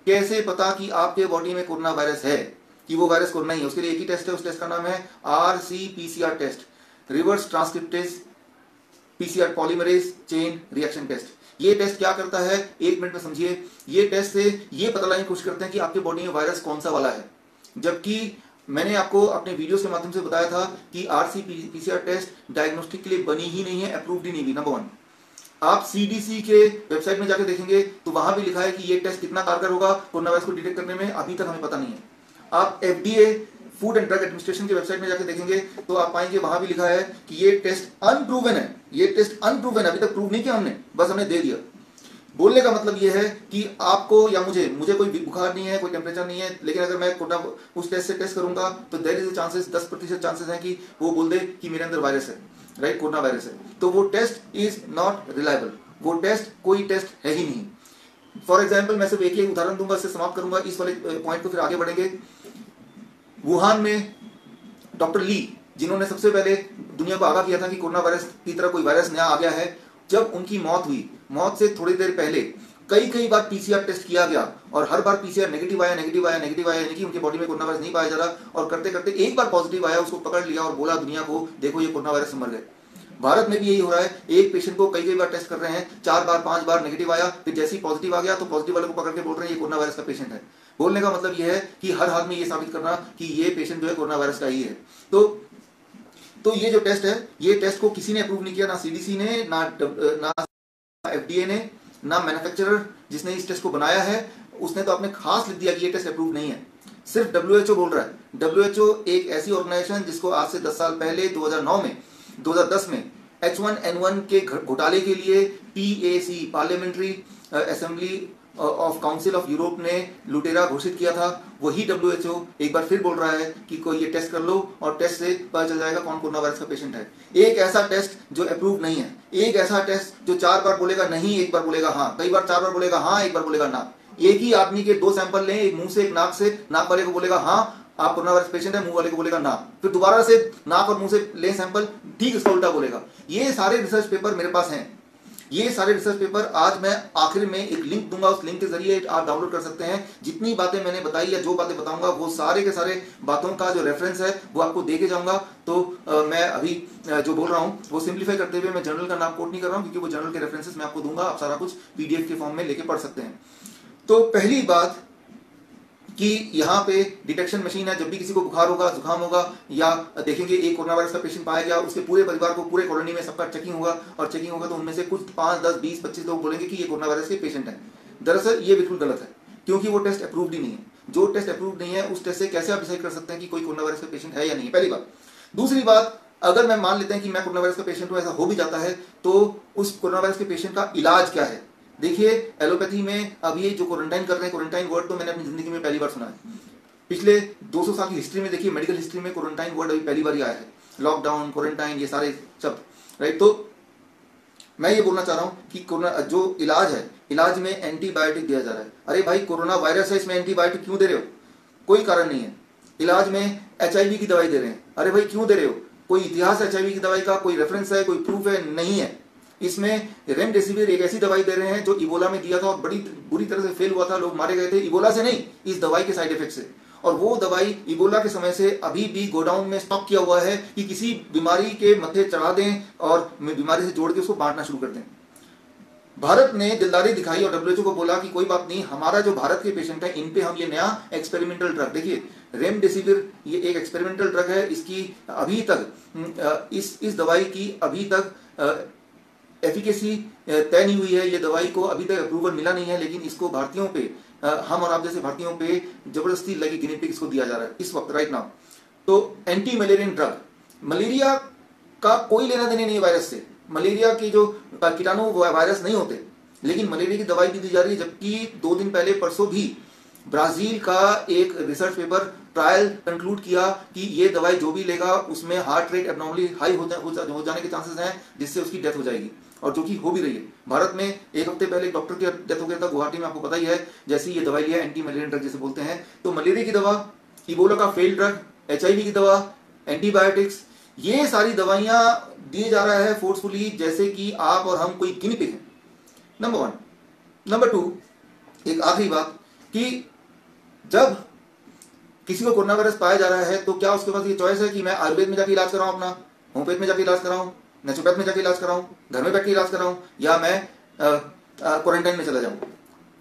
कैसे पता कि आपके बॉडी में कोरोना वायरस है, कि वो वायरस कोरोना ही है? उसके लिए एक ही टेस्ट है, उस टेस्ट का नाम है RC-PCR test, reverse transcriptase PCR polymerase chain reaction test. ये टेस्ट क्या करता है, 1 मिनट में समझिए। ये टेस्ट से ये पता लगाने की कोशिश करते हैं कि आपके बॉडी में वायरस कौन सा वाला है, जबकि मैंने आपको अपने वीडियोस के माध्यम से बताया था कि RC-PCR टेस्ट डायग्नोस्टिक के लिए बनी ही नहीं है, अप्रूव्ड ही नहीं हुई। नंबर 1, आप CDC के वेबसाइट में जाकर देखेंगे तो वहां भी लिखा है कि ये टेस्ट कितना कारगर होगा कोरोना वायरस को डिटेक्ट करने में, अभी तक हमें पता नहीं है। आप FDA food and drug administration के वेबसाइट में जाकर देखेंगे तो आप पाएंगे वहां भी लिखा है कि ये टेस्ट अनप्रूवन है। ये टेस्ट अनप्रूवन है, अभी तक प्रूव नहीं किया हमने, बस हमने दे दिया। बोलने का मतलब ये है कि आपको या मुझे कोई बुखार नहीं है, कोई टेम्परेचर नहीं है, लेकिन अगर मैं कोरोना उस टेस्ट से टेस्ट करूंगा तो देयर इज चांसेस, 10% चांसेस है कि वो बोल दे कि मेरे अंदर वायरस है, राइट, कोरोना वायरस है। तो वो टेस्ट इज नॉट रिलायबल, वो टेस्ट कोई टेस्ट है ही नहीं। फॉर एग्जाम्पल, मैं सिर्फ एक ही उदाहरण दूंगा, इससे समाप्त करूंगा इस वाले पॉइंट को, फिर आगे बढ़ेंगे। वुहान में डॉक्टर ली, जिन्होंने सबसे पहले दुनिया को आगाह किया था कि कोरोना वायरस की तरह कोई वायरस नया आ गया है, जब उनकी मौत हुई, मौत से थोड़ी देर पहले कई बार PCR टेस्ट किया गया और हर बार PCR नेगेटिव आया, यानी कि उनकी बॉडी में कोरोना वायरस नहीं पाया जा रहा, और करते करते एक बार पॉजिटिव आया, उसको पकड़ लिया और बोला दुनिया को देखो ये कोरोना वायरस से मर गए। भारत में भी यही हो रहा है, एक पेशेंट को कई बार टेस्ट कर रहे हैं, 4 बार 5 बार नेगेटिव आया, फिर जैसे ही पॉजिटिव आ गया तो पॉजिटिव वाले को पकड़ के बोल रहे हैं ये कोरोना वायरस का पेशेंट है। बोलने का मतलब यह है कि हर हाल में ये साबित करना कि ये पेशेंट जो है कोरोना वायरस का ही है। तो ये जो टेस्ट है, ये टेस्ट को किसी ने अप्रूव नहीं किया, ना CDC ने, ना FDA ने, ना मैन्युफैक्चरर जिसने इस टेस्ट को बनाया है उसने तो आपने खास लिख दिया कि ये टेस्ट अप्रूव नहीं है, सिर्फ WHO बोल रहा है। WHO एक ऐसी ऑर्गेनाइजेशन जिसको आज से 10 साल पहले 2010 में H1N1 के घोटाले के लिए PAC parliamentary assembly of council of Europe ने लुटेरा घोषित किया था, वही WHO एक बार फिर बोल रहा है कि कोई ये टेस्ट कर लो और टेस्ट से पता चल जाएगा कौन कोरोना वायरस का पेशेंट है। एक ऐसा टेस्ट जो अप्रूव नहीं है, एक ऐसा टेस्ट जो 4 बार बोलेगा नहीं, 1 बार बोलेगा हाँ, कई बार 4 बार बोलेगा हाँ, 1 बार बोलेगा ना। एक ही आदमी के 2 सैंपल लें, एक मुंह से एक नाक से, नाक वाले को बोलेगा हाँ आप कोरोना वायरस पेशेंट है, मुंह वाले को बोलेगा ना, फिर दोबारा से नाक और मुंह से ले सैंपल, ठीक इसका उल्टा बोलेगा। ये सारे रिसर्च पेपर मेरे पास हैं, ये सारे रिसर्च पेपर आज मैं आखिर में एक लिंक दूंगा, उस लिंक के जरिए आप डाउनलोड कर सकते हैं। जितनी बातें मैंने बताई या जो बातें बताऊंगा वो सारे के सारे बातों का जो रेफरेंस है वो आपको दे के जाऊंगा। तो मैं अभी जो बोल रहा हूं वो सिंप्लीफाई करते हुए मैं जर्नल का नाम कोट नहीं कर रहा हूं, क्योंकि वो जर्नल के रेफरेंसेस मैं आपको दूंगा, आप सारा कुछ PDF के फॉर्म में लेके पढ़ सकते हैं। तो पहली बात कि यहाँ पे डिटेक्शन मशीन है, जब भी किसी को बुखार होगा, जुकाम होगा, या देखेंगे एक कोरोना वायरस का पेशेंट पाया गया, उसके पूरे परिवार को, पूरे कॉलोनी में सबका चेकिंग होगा, और चेकिंग होगा तो उनमें से कुछ 5, 10, 20, 25 लोग बोलेंगे कि ये कोरोना वायरस के पेशेंट है। दरअसल ये बिल्कुल गलत है, क्योंकि वो टेस्ट अप्रूव्ड ही नहीं है। जो टेस्ट अप्रूव्ड नहीं है उस टेस्ट से कैसे आप डिसाइड कर सकते हैं कि कोई कोरोना वायरस का पेशेंट है या नहीं, पहली बात। दूसरी बात, अगर मैं मान लेते हैं कि मैं कोरोना वायरस का पेशेंट हूं, ऐसा हो भी जाता है, तो उस कोरोना वायरस के पेशेंट का इलाज क्या है? देखिए एलोपैथी में अब ये जो क्वारंटाइन कर रहे हैं, क्वारंटाइन वर्ड तो मैंने अपनी जिंदगी में पहली बार सुना है। पिछले 200 साल की हिस्ट्री में देखिए, मेडिकल हिस्ट्री में क्वारंटाइन वर्ड अभी पहली बार ही आया है। लॉकडाउन, क्वारंटाइन, ये सारे शब्द, राइट। तो मैं ये बोलना चाह रहा हूं कि कोरोना जो इलाज है, इलाज में एंटीबायोटिक दिया जा रहा है। अरे भाई कोरोना वायरस है, इसमें एंटीबायोटिक क्यों दे रहे हो? कोई कारण नहीं है। इलाज में HIV की दवाई दे रहे हैं, अरे भाई क्यों दे रहे हो? कोई इतिहास HIV की दवाई का, कोई रेफरेंस है, कोई प्रूफ है? नहीं है। इसमें रेमडेसिविर एक ऐसी दवाई दे रहे हैं जो इबोला में दिया था और बड़ी बुरी तरह से फेल हुआ था, लोग मारे गए थे, इबोला से नहीं, इस दवाई के साइड इफेक्ट से। और वो दवाई इबोला के समय से अभी भी गोडाउन में स्टॉक किया हुआ है कि किसी बीमारी के मत्थे चढ़ा दें और बीमारी से जोड़ के उसको बांटना शुरू कर दें। भारत ने दिलदारी दिखाई और डब्ल्यूएचओ को बोला कि कोई बात नहीं, हमारा जो भारत के पेशेंट है इन पे हम ये नया एक्सपेरिमेंटल ड्रग, देखिए रेमडेसिविर ये एक एक्सपेरिमेंटल ड्रग है, इसकी अभी तक इस दवाई की अभी तक एफिकेसी तय नहीं हुई है, ये दवाई को अभी तक अप्रूवल मिला नहीं है, लेकिन इसको भारतीयों पे हम और आप जैसे भारतीयों पे जबरदस्ती लगी गिनी पिग इसको दिया जा रहा है इस वक्त राइट नाउ। तो एंटी मलेरियन ड्रग, मलेरिया का कोई लेना देना नहीं है वायरस से, मलेरिया के जो कीटाणु वायरस नहीं होते, लेकिन मलेरिया की दवाई भी दी जा रही है। जबकि 2 दिन पहले परसों भी ब्राजील का एक रिसर्च पेपर ट्रायल कंक्लूड किया कि ये दवाई जो भी लेगा उसमें हार्ट रेट एबनॉर्मली हाई हो जाने के चांसेस हैं, जिससे उसकी डेथ हो जाएगी, और जो कि हो भी रही है। भारत में एक हफ्ते पहले एक डॉक्टर की डेथ हो गया था गुवाहाटी में, आपको पता ही है, जैसे ये दवाई लिया एंटी मलेरियन ड्रग जिसे बोलते हैं। तो मलेरिया की दवा, इबोला का फेल ड्रग, HIV की दवा, एंटीबायोटिक्स, ये सारी दवाइयां दिए जा रहा है फोर्सफुली जैसे कि आप और हम कोई गिनी पिग है, नंबर 1। नंबर 2, एक आखिरी बात कि जब किसी को कोरोना वायरस पाया जा रहा है तो क्या उसके पास ये चॉइस है कि मैं आयुर्वेद में जाके इलाज कराऊं, अपना होम्योपैथ में जाके इलाज कराऊं, नेचुरोपैथ में जाके इलाज कराऊं, घर में बैठ के इलाज कराऊं, या मैं क्वारंटाइन में चला जाऊं?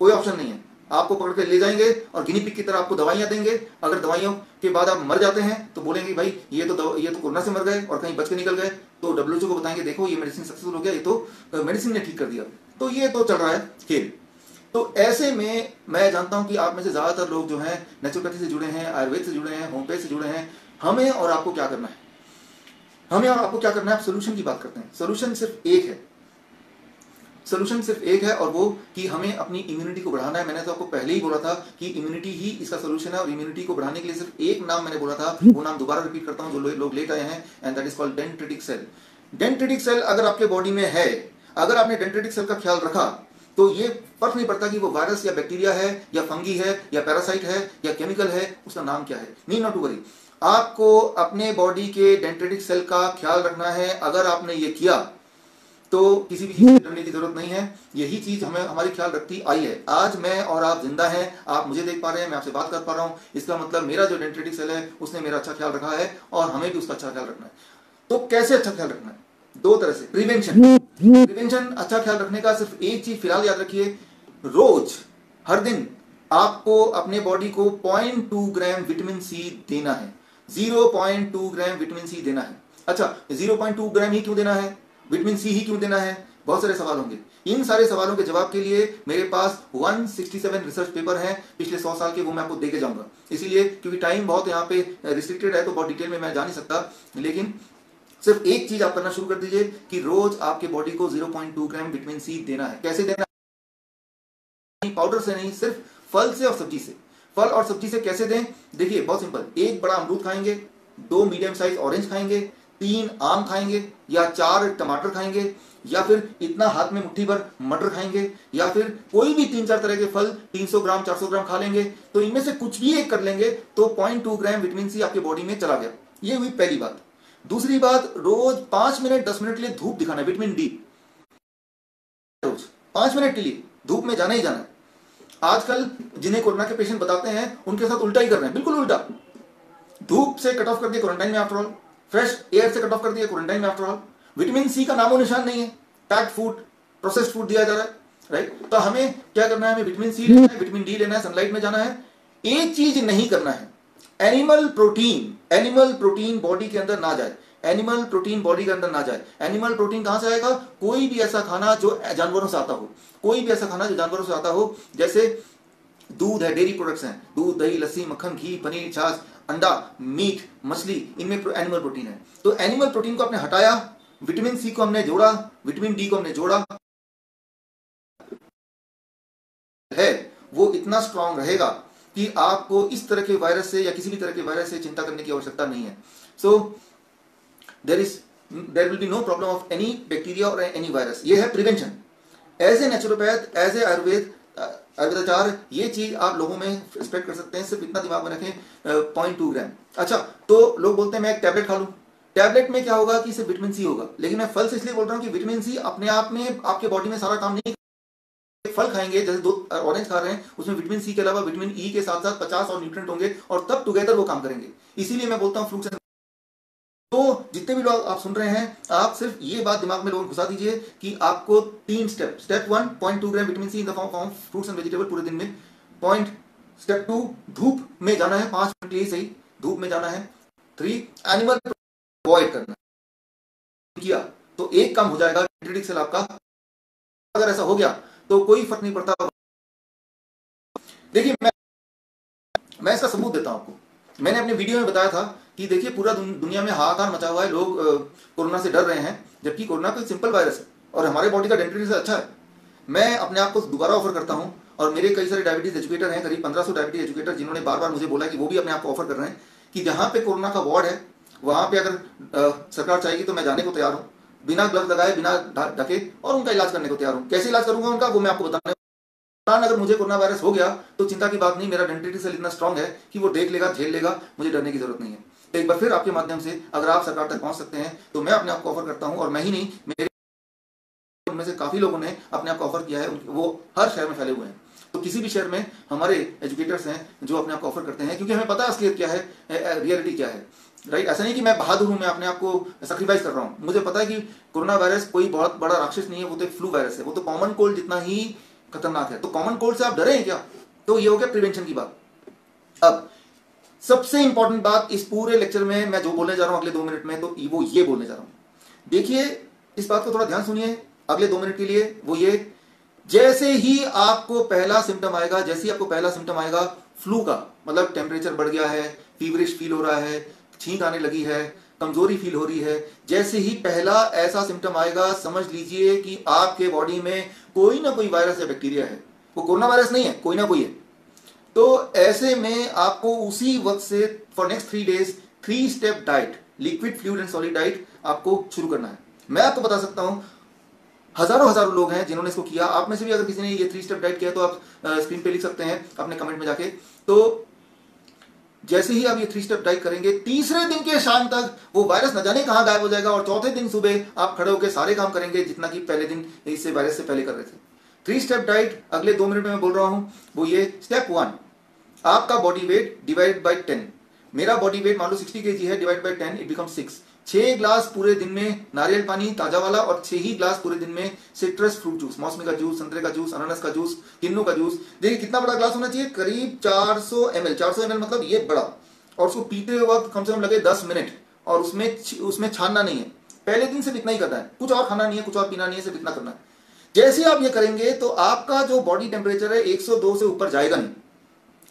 कोई ऑप्शन नहीं है। आपको पकड़ के ले जाएंगे और गिनी पिग की तरह आपको दवाइयां देंगे। अगर दवाइयों के बाद आप मर जाते हैं तो बोलेंगे भाई ये तो कोरोना से मर गए और कहीं बच के निकल गए, तो डब्ल्यूएचओ को बताएंगे देखो ये मेडिसिन सक्सेसफुल हो गया, ये तो मेडिसिन ने ठीक कर दिया। तो ये तो चल रहा है खेल। तो ऐसे में मैं जानता हूं कि आप में से ज्यादातर लोग जो हैं नेचुरोपैथी से जुड़े हैं, आयुर्वेद से जुड़े हैं, होम्योपैथ से जुड़े हैं। हमें और आपको क्या करना है? हमें और आपको क्या करना है? आप सोल्यूशन की बात करते हैं। सोल्यूशन सिर्फ एक है, सोल्यूशन सिर्फ एक है, और वो कि हमें अपनी इम्यूनिटी को बढ़ाना है। मैंने तो आपको पहले ही बोला था कि इम्यूनिटी ही इसका सोल्यूशन है, और इम्यूनिटी को बढ़ाने के लिए सिर्फ एक नाम मैंने बोला था, वो नाम दोबारा रिपीट करता हूं जो लोग लेट आए हैं, and that is called dendritic cell. Dendritic cell अगर आपके बॉडी में है, अगर आपने डेंड्रिटिक सेल का ख्याल रखा, तो ये फर्क नहीं पड़ता कि वो वायरस या बैक्टीरिया है या फंगी है या पैरासाइट है या केमिकल है, उसका नाम क्या है, नीड नॉट टू वरी। आपको अपने बॉडी के डेंड्रिटिक सेल का ख्याल रखना है। अगर आपने ये किया तो किसी भी चीज से डरने की जरूरत नहीं है। यही चीज हमें हमारी ख्याल रखती आई है। आज मैं और आप जिंदा हैं, आप मुझे देख पा रहे हैं, मैं आपसे बात कर पा रहा हूं, इसका मतलब मेरा जो डेंड्रिटिक सेल है उसने मेरा अच्छा ख्याल रखा है, और हमें भी उसका अच्छा ख्याल रखना है। तो कैसे अच्छा ख्याल रखना है? 2 तरह से। प्रिवेंशन अच्छा ख्याल रखने का सिर्फ एक चीज फिलहाल याद रखिए, रोज हर दिन आपको अपने बॉडी को 0.2 ग्राम विटामिन सी देना है। 0.2 ग्राम विटामिन सी देना है। अच्छा, 0.2 ग्राम ही क्यों देना है, विटामिन सी ही क्यों देना है? बहुत सारे सवाल होंगे। इन सारे सवालों के जवाब के लिए मेरे पास 167 रिसर्च पेपर हैं पिछले 100 साल के, वो मैं आपको देके जाऊंगा। इसीलिए क्योंकि टाइम बहुत यहाँ पे रिस्ट्रिक्टेड है तो बहुत डिटेल में मैं जा नहीं सकता, लेकिन सिर्फ एक चीज आप करना शुरू कर दीजिए कि रोज आपके बॉडी को 0.2 ग्राम विटामिन सी देना है। कैसे देना है? पाउडर से नहीं, सिर्फ फल से और सब्जी से। फल और सब्जी से कैसे दें? देखिए बहुत सिंपल, 1 बड़ा अमरूद खाएंगे, 2 मीडियम साइज ऑरेंज खाएंगे, 3 आम खाएंगे, या 4 टमाटर खाएंगे, या फिर इतना हाथ में मुट्ठी भर मटर खाएंगे, या फिर कोई भी 3-4 तरह के फल 300 ग्राम 400 ग्राम खा लेंगे। तो इनमें से कुछ भी एक कर लेंगे तो 0.2 ग्राम विटामिन सी आपके बॉडी में चला गया। ये हुई पहली बात। दूसरी बात, रोज 5 मिनट 10 मिनट के लिए धूप दिखाना है, विटामिन डी। रोज 5 मिनट के लिए धूप में जाना ही जाना है। आजकल जिन्हें कोरोना के पेशेंट बताते हैं उनके साथ उल्टा ही कर रहे हैं, बिल्कुल उल्टा। धूप से कट ऑफ कर दिया क्वारंटाइन में आफ्टर ऑल, फ्रेश एयर से कट ऑफ कर दिया क्वारंटाइन में आफ्टर ऑल। विटामिन सी का नामो निशान नहीं है, पैक्ड फूड, प्रोसेस्ड फूड दिया जा रहा है, राइट। तो हमें क्या करना है? हमें विटामिन सी लेना है, विटामिन डी लेना है, सनलाइट में जाना है। एक चीज नहीं करना है, एनिमल प्रोटीन बॉडी के अंदर ना जाए। एनिमल प्रोटीन बॉडी के अंदर ना जाए। एनिमल प्रोटीन कहां से आएगा? कोई भी ऐसा खाना जो जानवरों से आता हो, कोई भी ऐसा खाना जो जानवरों से आता हो, जैसे दूध है, डेयरी प्रोडक्ट्स हैं, दूध, दही, लस्सी, मक्खन, घी, पनीर, छाछ, अंडा, मीट, मछली, इनमें एनिमल प्रोटीन है। तो एनिमल प्रोटीन को आपने हटाया, विटामिन सी को हमने जोड़ा, विटामिन डी को हमने जोड़ा, है वो इतना स्ट्रांग रहेगा कि आपको इस तरह के वायरस से या किसी भी तरह के वायरस से चिंता करने की आवश्यकता नहीं है। सो there will be no problem of any bacteria or any virus। ये है prevention. As a naturopath, as a Ayurvedacharya, ये चीज आप लोगों में स्प्रेड कर सकते हैं। सिर्फ इतना दिमाग में रखें, 0.2 ग्राम। अच्छा, तो लोग बोलते हैं मैं एक टैबलेट खा लूं, टैबलेट में क्या होगा कि सिर्फ विटामिन सी होगा। लेकिन मैं फल से इसलिए बोल रहा हूं कि विटामिन सी अपने आप में आपके बॉडी में सारा काम नहीं। फल खाएंगे, जैसे 2 ऑरेंज खा रहे हैं, उसमें विटामिन सी के अलावा विटामिन ई के साथ साथ 50 और न्यूट्रिएंट होंगे, और तब टुगेदर वो काम करेंगे। इसीलिए मैं बोलता हूं फ्रूट्स तो जितने भी लोग आप सुन रहे हैं, आप सिर्फ ये बात दिमाग में लोगों घुसा दीजिए कि आपको 3 step, step 1 0.2 gram vitamin C in the form of fruits and vegetable पूरे दिन में, स्टेप 2 धूप में जाना है 5 मिनट के लिए सही, धूप में जाना है। 3 एनिमल अवॉइड करना किया तो एक काम हो जाएगा डेंड्रिटिक सेल आपका। अगर ऐसा हो गया तो कोई फर्क नहीं पड़ता। देखिए मैं इसका सबूत देता हूं आपको। मैंने अपने वीडियो में बताया था कि देखिए पूरा दुनिया में हाहाकार मचा हुआ है, लोग कोरोना से डर रहे हैं, जबकि कोरोना कोई सिंपल वायरस है और हमारे बॉडी का डेंड्रिटिक सेल अच्छा है। मैं अपने आप को दोबारा ऑफर करता हूं और मेरे कई सारे डायबिटीज एजुकेटर हैं, करीब 1500 डायबिटीज एजुकेटर, जिन्होंने बार बार मुझे बोला कि वो भी अपने आप को ऑफर कर रहे हैं कि जहां पे कोरोना का वार्ड है वहां पे अगर सरकार चाहेगी तो मैं जाने को तैयार हूं, बिना ग्लव्स लगाए, बिना ढके, और उनका इलाज करने को तैयार हूं। कैसे इलाज करूंगा उनका वो मैं आपको बताने। अगर मुझे कोरोना वायरस हो गया तो चिंता की बात नहीं, मेरा डेंड्रिटिक सेल इतना स्ट्रांग है कि वो देख लेगा, झेल लेगा, मुझे डरने की जरूरत नहीं है। तो एक बार फिर आपके माध्यम से अगर आप सरकार तक पहुंच सकते हैं तो मैं अपने आप को ऑफर करता हूं, और मैं ही नहीं, मेरे उनमें से काफी लोगों ने अपने आप को ऑफर किया है, वो हर शहर में फैले हुए हैं। तो किसी भी शहर में हमारे एजुकेटर्स हैं जो अपने आप को ऑफर करते हैं, क्योंकि हमें पता है असलियत क्या है, रियलिटी क्या है, राइट। ऐसा नहीं कि मैं बहादुर हूं, मैं अपने आप को सैक्रिफाइस कर रहा हूं। मुझे पता है कि कोरोना वायरस कोई बहुत बड़ा राक्षस नहीं है, वो तो एक फ्लू वायरस है, वो तो कॉमन कोल्ड जितना ही खतरनाक है। तो कॉमन कोल्ड से आप डरे हैं क्या? तो ये हो गया प्रिवेंशन की बात। अब सबसे इंपॉर्टेंट बात इस पूरे लेक्चर में मैं जो बोलने जा रहा हूं अगले 2 मिनट में, तो वो ये बोलने जा रहा हूं। देखिए इस बात को थोड़ा ध्यान सुनिए अगले 2 मिनट के लिए। वो ये, जैसे ही आपको पहला सिम्टम आएगा, जैसे ही आपको पहला सिम्टम आएगा फ्लू का, मतलब टेम्परेचर बढ़ गया है, फीवरिश फील हो रहा है, छींक आने लगी है, कमजोरी फील हो रही है, जैसे ही पहला ऐसा सिम्टम आएगा समझ लीजिए कि आपके बॉडी में कोई ना कोई वायरस या बैक्टीरिया है। वो कोरोना वायरस नहीं है, कोई ना कोई है। तो ऐसे में आपको उसी वक्त से for next 3 days 3 step diet, liquid, fluid and solid diet आपको शुरू करना है। मैं आपको बता सकता हूं हजारों लोग हैं जिन्होंने इसको किया। आप में से भी अगर किसी ने ये 3 स्टेप डाइट किया तो आप स्क्रीन पे लिख सकते हैं अपने कमेंट में जाके। तो जैसे ही आप ये 3 स्टेप डाइट करेंगे, तीसरे दिन के शाम तक वो वायरस न जाने कहां गायब हो जाएगा, और चौथे दिन सुबह आप खड़े होकर सारे काम करेंगे जितना कि पहले दिन इससे वायरस से पहले कर रहे थे। 3 स्टेप डाइट अगले 2 मिनट में मैं बोल रहा हूं। वो ये, स्टेप 1 आपका बॉडी वेट डिवाइड बाई 10। मेरा बॉडी वेट मान लो 60 kg है, divide by 10 it become 6। 6 glass पूरे दिन में नारियल पानी ताजा वाला, और 6 ही ग्लास पूरे दिन में सिट्रस फ्रूट जूस, मौसमी का जूस, संतरे का जूस, अनानास का जूस, किन्नू का जूस। देखिए कितना बड़ा ग्लास होना चाहिए, करीब 400 ml। 400 ml मतलब ये बड़ा, और उसको पीते वक्त कम से कम लगे 10 मिनट, और उसमें छानना नहीं है। पहले दिन सिर्फ इतना ही करना है, कुछ और खाना नहीं है, कुछ और पीना नहीं है, सिर्फ इतना करना है। जैसे आप ये करेंगे तो आपका जो बॉडी टेम्परेचर है 102 से ऊपर जाएगा नहीं,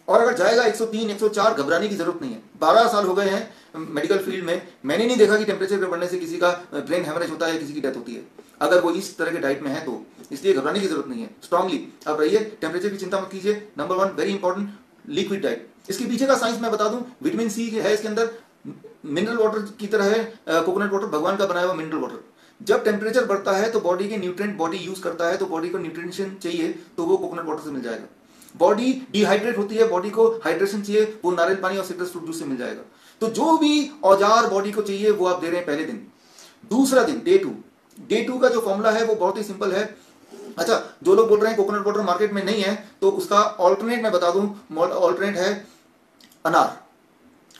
और अगर जाएगा 103, 104, घबराने की जरूरत नहीं है। 12 साल हो गए हैं मेडिकल फील्ड में, मैंने नहीं देखा कि टेम्परेचर के बढ़ने से किसी का ब्रेन हेमरेज होता है या किसी की डेथ होती है, अगर वो इस तरह के डाइट में है तो। इसलिए घबराने की जरूरत नहीं है, स्ट्रांगली आप रहिए, टेम्परेचर की चिंता मत कीजिए। Number 1 very important, liquid diet. इसके पीछे का साइंस मैं बता दूं, विटामिन सी है इसके अंदर, मिनरल वाटर की तरह है, कोकोनट वाटर भगवान का बनाया हुआ मिनरल वाटर। जब टेम्परेचर बढ़ता है तो बॉडी के न्यूट्रिएंट बॉडी यूज करता है, तो बॉडी को न्यूट्रिशन चाहिए तो वो कोकोनट वाटर से मिल जाएगा। बॉडी डिहाइड्रेट होती है, बॉडी को हाइड्रेशन चाहिए, वो नारियल पानी और सिट्रस फ्रूट जूस से मिल जाएगा। तो जो भी औजार बॉडी को चाहिए वो आप दे रहे हैं पहले दिन। दूसरा दिन डे 2 का जो फॉर्मूला है वो बहुत ही सिंपल है। अच्छा, जो लोग बोल रहे हैं कोकोनट वाटर मार्केट में नहीं है, तो उसका ऑल्टरनेट मैं बता दूं, ऑल्टरनेट है अनार।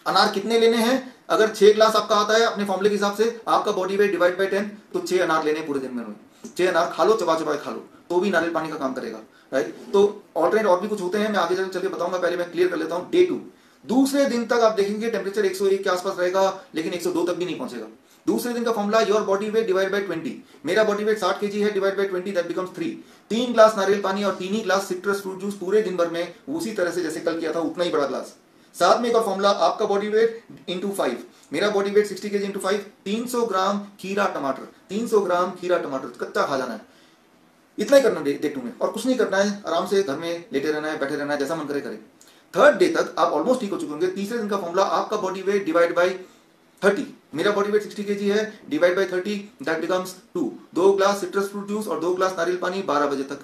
अनार कितने लेने हैं? अगर 6 ग्लास आपका आता है अपने फॉर्मूले के हिसाब से, आपका बॉडी वेट डिवाइड बाई 10, तो 6 अनार लेने पूरे दिन में। 6 अनार खा लो, चबा चबा खा लो, तो भी नारियल पानी का काम करेगा, राइट। तो ऑल्टरनेट और भी कुछ होते हैं, मैं आगे चल के बताऊंगा, पहले मैं क्लियर कर लेता हूं। डे 2 दूसरे दिन तक आप देखेंगे टेम्परेचर 101 के आसपास रहेगा, लेकिन 102 तक भी नहीं पहुंचेगा। दूसरे दिन का formula, your body weight divide by 20। मेरा बॉडी वेट 60 kg है, divide by 20 that becomes 3। 3 glass नारियल पानी और 3 ही ग्लास सिट्रस फ्रूट जूस पूरे दिन भर में, उसी तरह से जैसे कल किया था उतना ही बड़ा ग्लास। साथ में एक और फॉर्मूला, आपका बॉडी वेट इंटू 5। मेरा बॉडी वेट 60 kg इंटू 5, 300 ग्राम खीरा टमाटर, 300 ग्राम खीरा टमाटर कच्चा खा जाना है। इतना ही करना डे 2 में, और कुछ नहीं करना है, आराम से घर में लेटे रहना है, बैठे रहना है, जैसा मन करे करे। 3rd डे तक आप ऑलमोस्ट ठीक हो चुके होंगे। तीसरे दिन का फॉर्मूला, आपका बॉडी वेट डिवाइड बाई 30। मेरा बॉडी वेट 60 kg है, divide by 30 that becomes 2। 2 glass citrus fruit juice और 2 ग्लास नारियल पानी 12 बजे तक।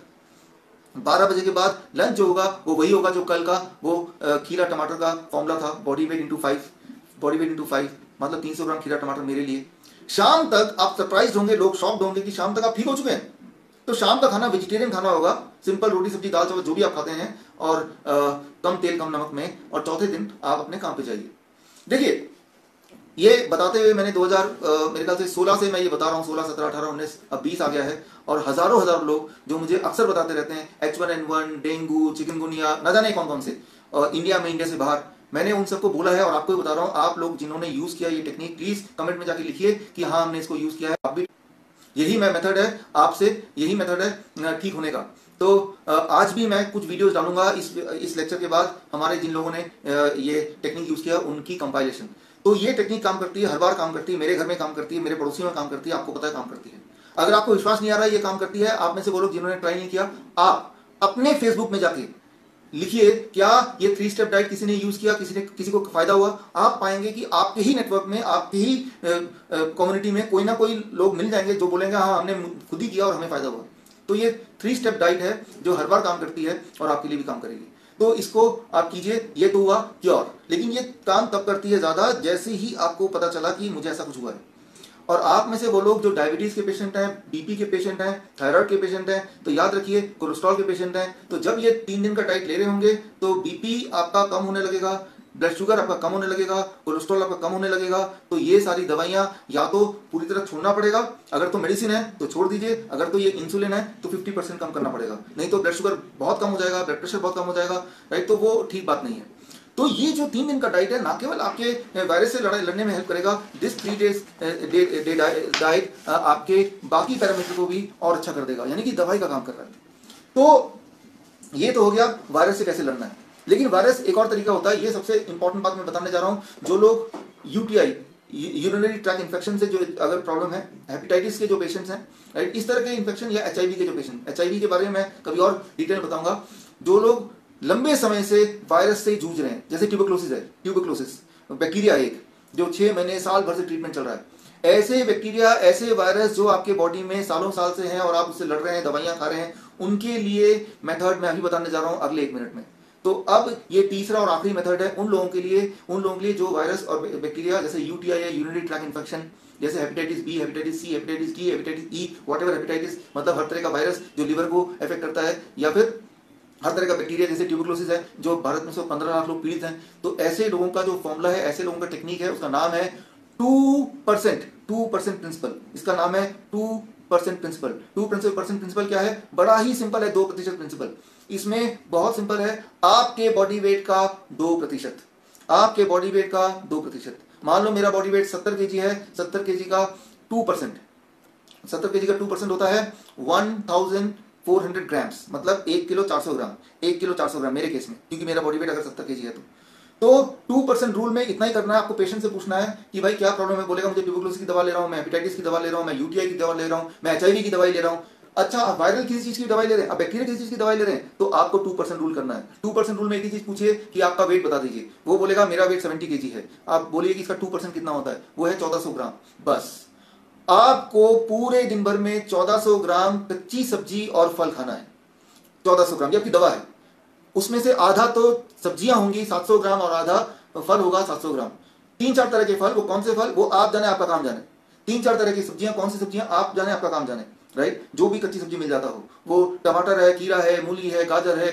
12 बजे के बाद लंच जो होगा वो वही होगा जो कल का वो खीरा टमाटर का फॉर्मूला था, body weight into 5। Body weight into 5 मतलब 300 ग्राम खीरा टमाटर मेरे लिए। शाम तक आप सरप्राइज होंगे, लोग शॉक्ड होंगे कि शाम तक आप ठीक हो चुके हैं। तो शाम का खाना वेजिटेरियन खाना होगा, सिंपल रोटी सब्जी दाल चावल जो भी आप खाते हैं, और कम तेल कम नमक में, और चौथे दिन आप अपने काम पे जाइए। देखिए ये बताते हुए मैंने 2000 मेरे ख्याल से 16 से मैं ये बता रहा हूँ, 16, 17, 18, 19, अब 20 आ गया है, और हजारों हजारों लोग जो मुझे अक्सर बताते रहते हैं H1N1, डेंगू, चिकनगुनिया, न जाने कौन कौन से, इंडिया में, इंडिया से बाहर, मैंने उन सबको बोला है और आपको बता रहा हूँ। आप लोग जिन्होंने यूज किया ये टेक्निक, प्लीज कमेंट में जाके लिखिए कि हाँ हमने इसको यूज किया है। आप भी, यही मैं मेथड है आपसे, यही मेथड है ठीक होने का। तो आज भी मैं कुछ वीडियोस डालूंगा इस लेक्चर के बाद, हमारे जिन लोगों ने ये टेक्निक यूज किया उनकी कंपाइलेशन। तो ये टेक्निक काम करती है, हर बार काम करती है, मेरे घर में काम करती है, मेरे पड़ोसी में काम करती है, आपको पता है काम करती है। अगर आपको विश्वास नहीं आ रहा है ये काम करती है, आप में से वो लोग जिन्होंने ट्राई नहीं किया, आप अपने फेसबुक में जाके लिखिए क्या ये 3 स्टेप डाइट किसी ने यूज किया, किसी को फायदा हुआ। आप पाएंगे कि आपके ही नेटवर्क में, आपके ही कम्युनिटी में कोई ना कोई लोग मिल जाएंगे जो बोलेंगे हाँ हमने खुद ही किया और हमें फायदा हुआ। तो ये 3 स्टेप डाइट है जो हर बार काम करती है और आपके लिए भी काम करेगी। तो इसको आप कीजिए, ये तो हुआ क्योर। लेकिन ये काम तब करती है ज्यादा जैसे ही आपको पता चला कि मुझे ऐसा कुछ हुआ है। और आप में से वो लोग जो डायबिटीज के पेशेंट हैं, बीपी के पेशेंट हैं, थायराइड के पेशेंट हैं, तो याद रखिए, कोलेस्ट्रॉल के पेशेंट हैं, तो जब ये 3 दिन का डाइट ले रहे होंगे तो बीपी आपका कम होने लगेगा, ब्लड शुगर आपका कम होने लगेगा, कोलेस्ट्रॉल आपका कम होने लगेगा। तो ये सारी दवाइयां या तो पूरी तरह छोड़ना पड़ेगा, अगर तो मेडिसिन है तो छोड़ दीजिए, अगर तो ये इंसुलिन है तो 50% कम करना पड़ेगा, नहीं तो ब्लड शुगर बहुत कम हो जाएगा, ब्लड प्रेशर बहुत कम हो जाएगा, राइट। तो वो ठीक बात नहीं है। तो ये जो 3 दिन का डाइट है ना केवल आपके वायरस से लड़ने में हेल्प करेगा, दिस 3 डेज डाइट आपके बाकी पैरामीटर को भी और अच्छा कर देगा, यानी कि दवाई का काम कर रहा है। तो ये तो हो गया वायरस से कैसे लड़ना है। लेकिन वायरस एक और तरीका होता है, ये सबसे इंपॉर्टेंट बात मैं बताने जा रहा हूं। जो लोग यूटीआई, यूरिनरी ट्रैक इन्फेक्शन से जो अगर प्रॉब्लम है, हेपेटाइटिस के जो पेशेंट्स हैं, राइट, इस तरह के इन्फेक्शन, या एचआईवी के जो पेशेंट, एचआईवी के बारे में मैं कभी और डिटेल में बताऊंगा। जो लोग लंबे समय से वायरस से जूझ रहे हैं, जैसे ट्यूबरक्लोसिस है, ट्यूबरक्लोसिस बैक्टीरिया एक जो 6 महीने साल भर से ट्रीटमेंट चल रहा है, ऐसे बैक्टीरिया, ऐसे वायरस जो आपके बॉडी में सालों साल से हैं और आप उससे लड़ रहे हैं, दवाइयां खा रहे हैं, उनके लिए मेथड मैं अभी बताने जा रहा हूं अगले 1 मिनट में। तो अब ये तीसरा और आखिरी मेथड है उन लोगों के लिए जो वायरस और बैक्टीरिया जैसे यूटीआई है, यूरिनरी ट्रैक इन्फेक्शन, जैसे hepatitis B, hepatitis C, hepatitis D, hepatitis E, whatever hepatitis, मतलब हर तरह का वायरस जो लिवर को अफेक्ट करता है, या फिर हर तरह का बैक्टीरिया जैसे ट्यूबरक्लोसिस है जो भारत में 15 लाख लोग पीड़ित हैं। तो ऐसे लोगों का जो फॉर्मूला है, ऐसे लोगों का टेक्निक है, उसका नाम है 2% प्रिंसिपल। इसका नाम है 2% प्रिंसिपल। 2% प्रिंसिपल क्या है? बड़ा ही सिंपल है, 2% प्रिंसिपल। इसमें बहुत सिंपल है, आपके बॉडी वेट का 2%, आपके बॉडी वेट का 2%। मान लो मेरा बॉडी वेट 70 केजी है, 70 केजी का 2%, 70 केजी का 2% होता है 1400 ग्राम्स, मतलब 1 किलो 400 ग्राम, 1 किलो 400 ग्राम मेरे केस में, क्योंकि मेरा बॉडी वेट अगर 70 केजी है तो 2% रूल में इतना ही करना है। आपको पेशेंट से पूछना है कि भाई क्या प्रॉब्लम है, बोलेगा मुझे ट्यूबरक्लोसिस की दवा ले रहा हूं, मैं हेपेटाइटिस की दवा ले रहा हूं, मैं यूटीआई की दवा ले रहा हूं, मैं एचआईवी की दवाई ले रहा हूं। अच्छा, आप वायरल किसी चीज की दवाई ले रहे हैं, आप बैक्टीरिया किसी चीज की दवाई ले रहे हैं, तो आपको 2% रूल करना है। 2% रूल में एक ही चीज पूछिए कि आपका वेट बता दीजिए, वो बोलेगा मेरा वेट 70 केजी है, आप बोलिए कि इसका 2% कितना होता है, वो है 1400 ग्राम। बस आपको पूरे दिन भर में 1400 ग्राम कच्ची सब्जी और फल खाना है। 1400 ग्राम ये आपकी दवा है, उसमें से आधा तो सब्जियां होंगी 700 ग्राम और आधा फल होगा 700 ग्राम। 3-4 तरह के फल, वो कौन से फल, वो आप जाने, आपका काम जाने। 3-4 तरह की सब्जियां, कौन सी सब्जियां, आप जाने, आपका काम जाने, राइट। जो भी कच्ची सब्जी मिल जाता हो, वो टमाटर है, खीरा है, मूली है, गाजर है,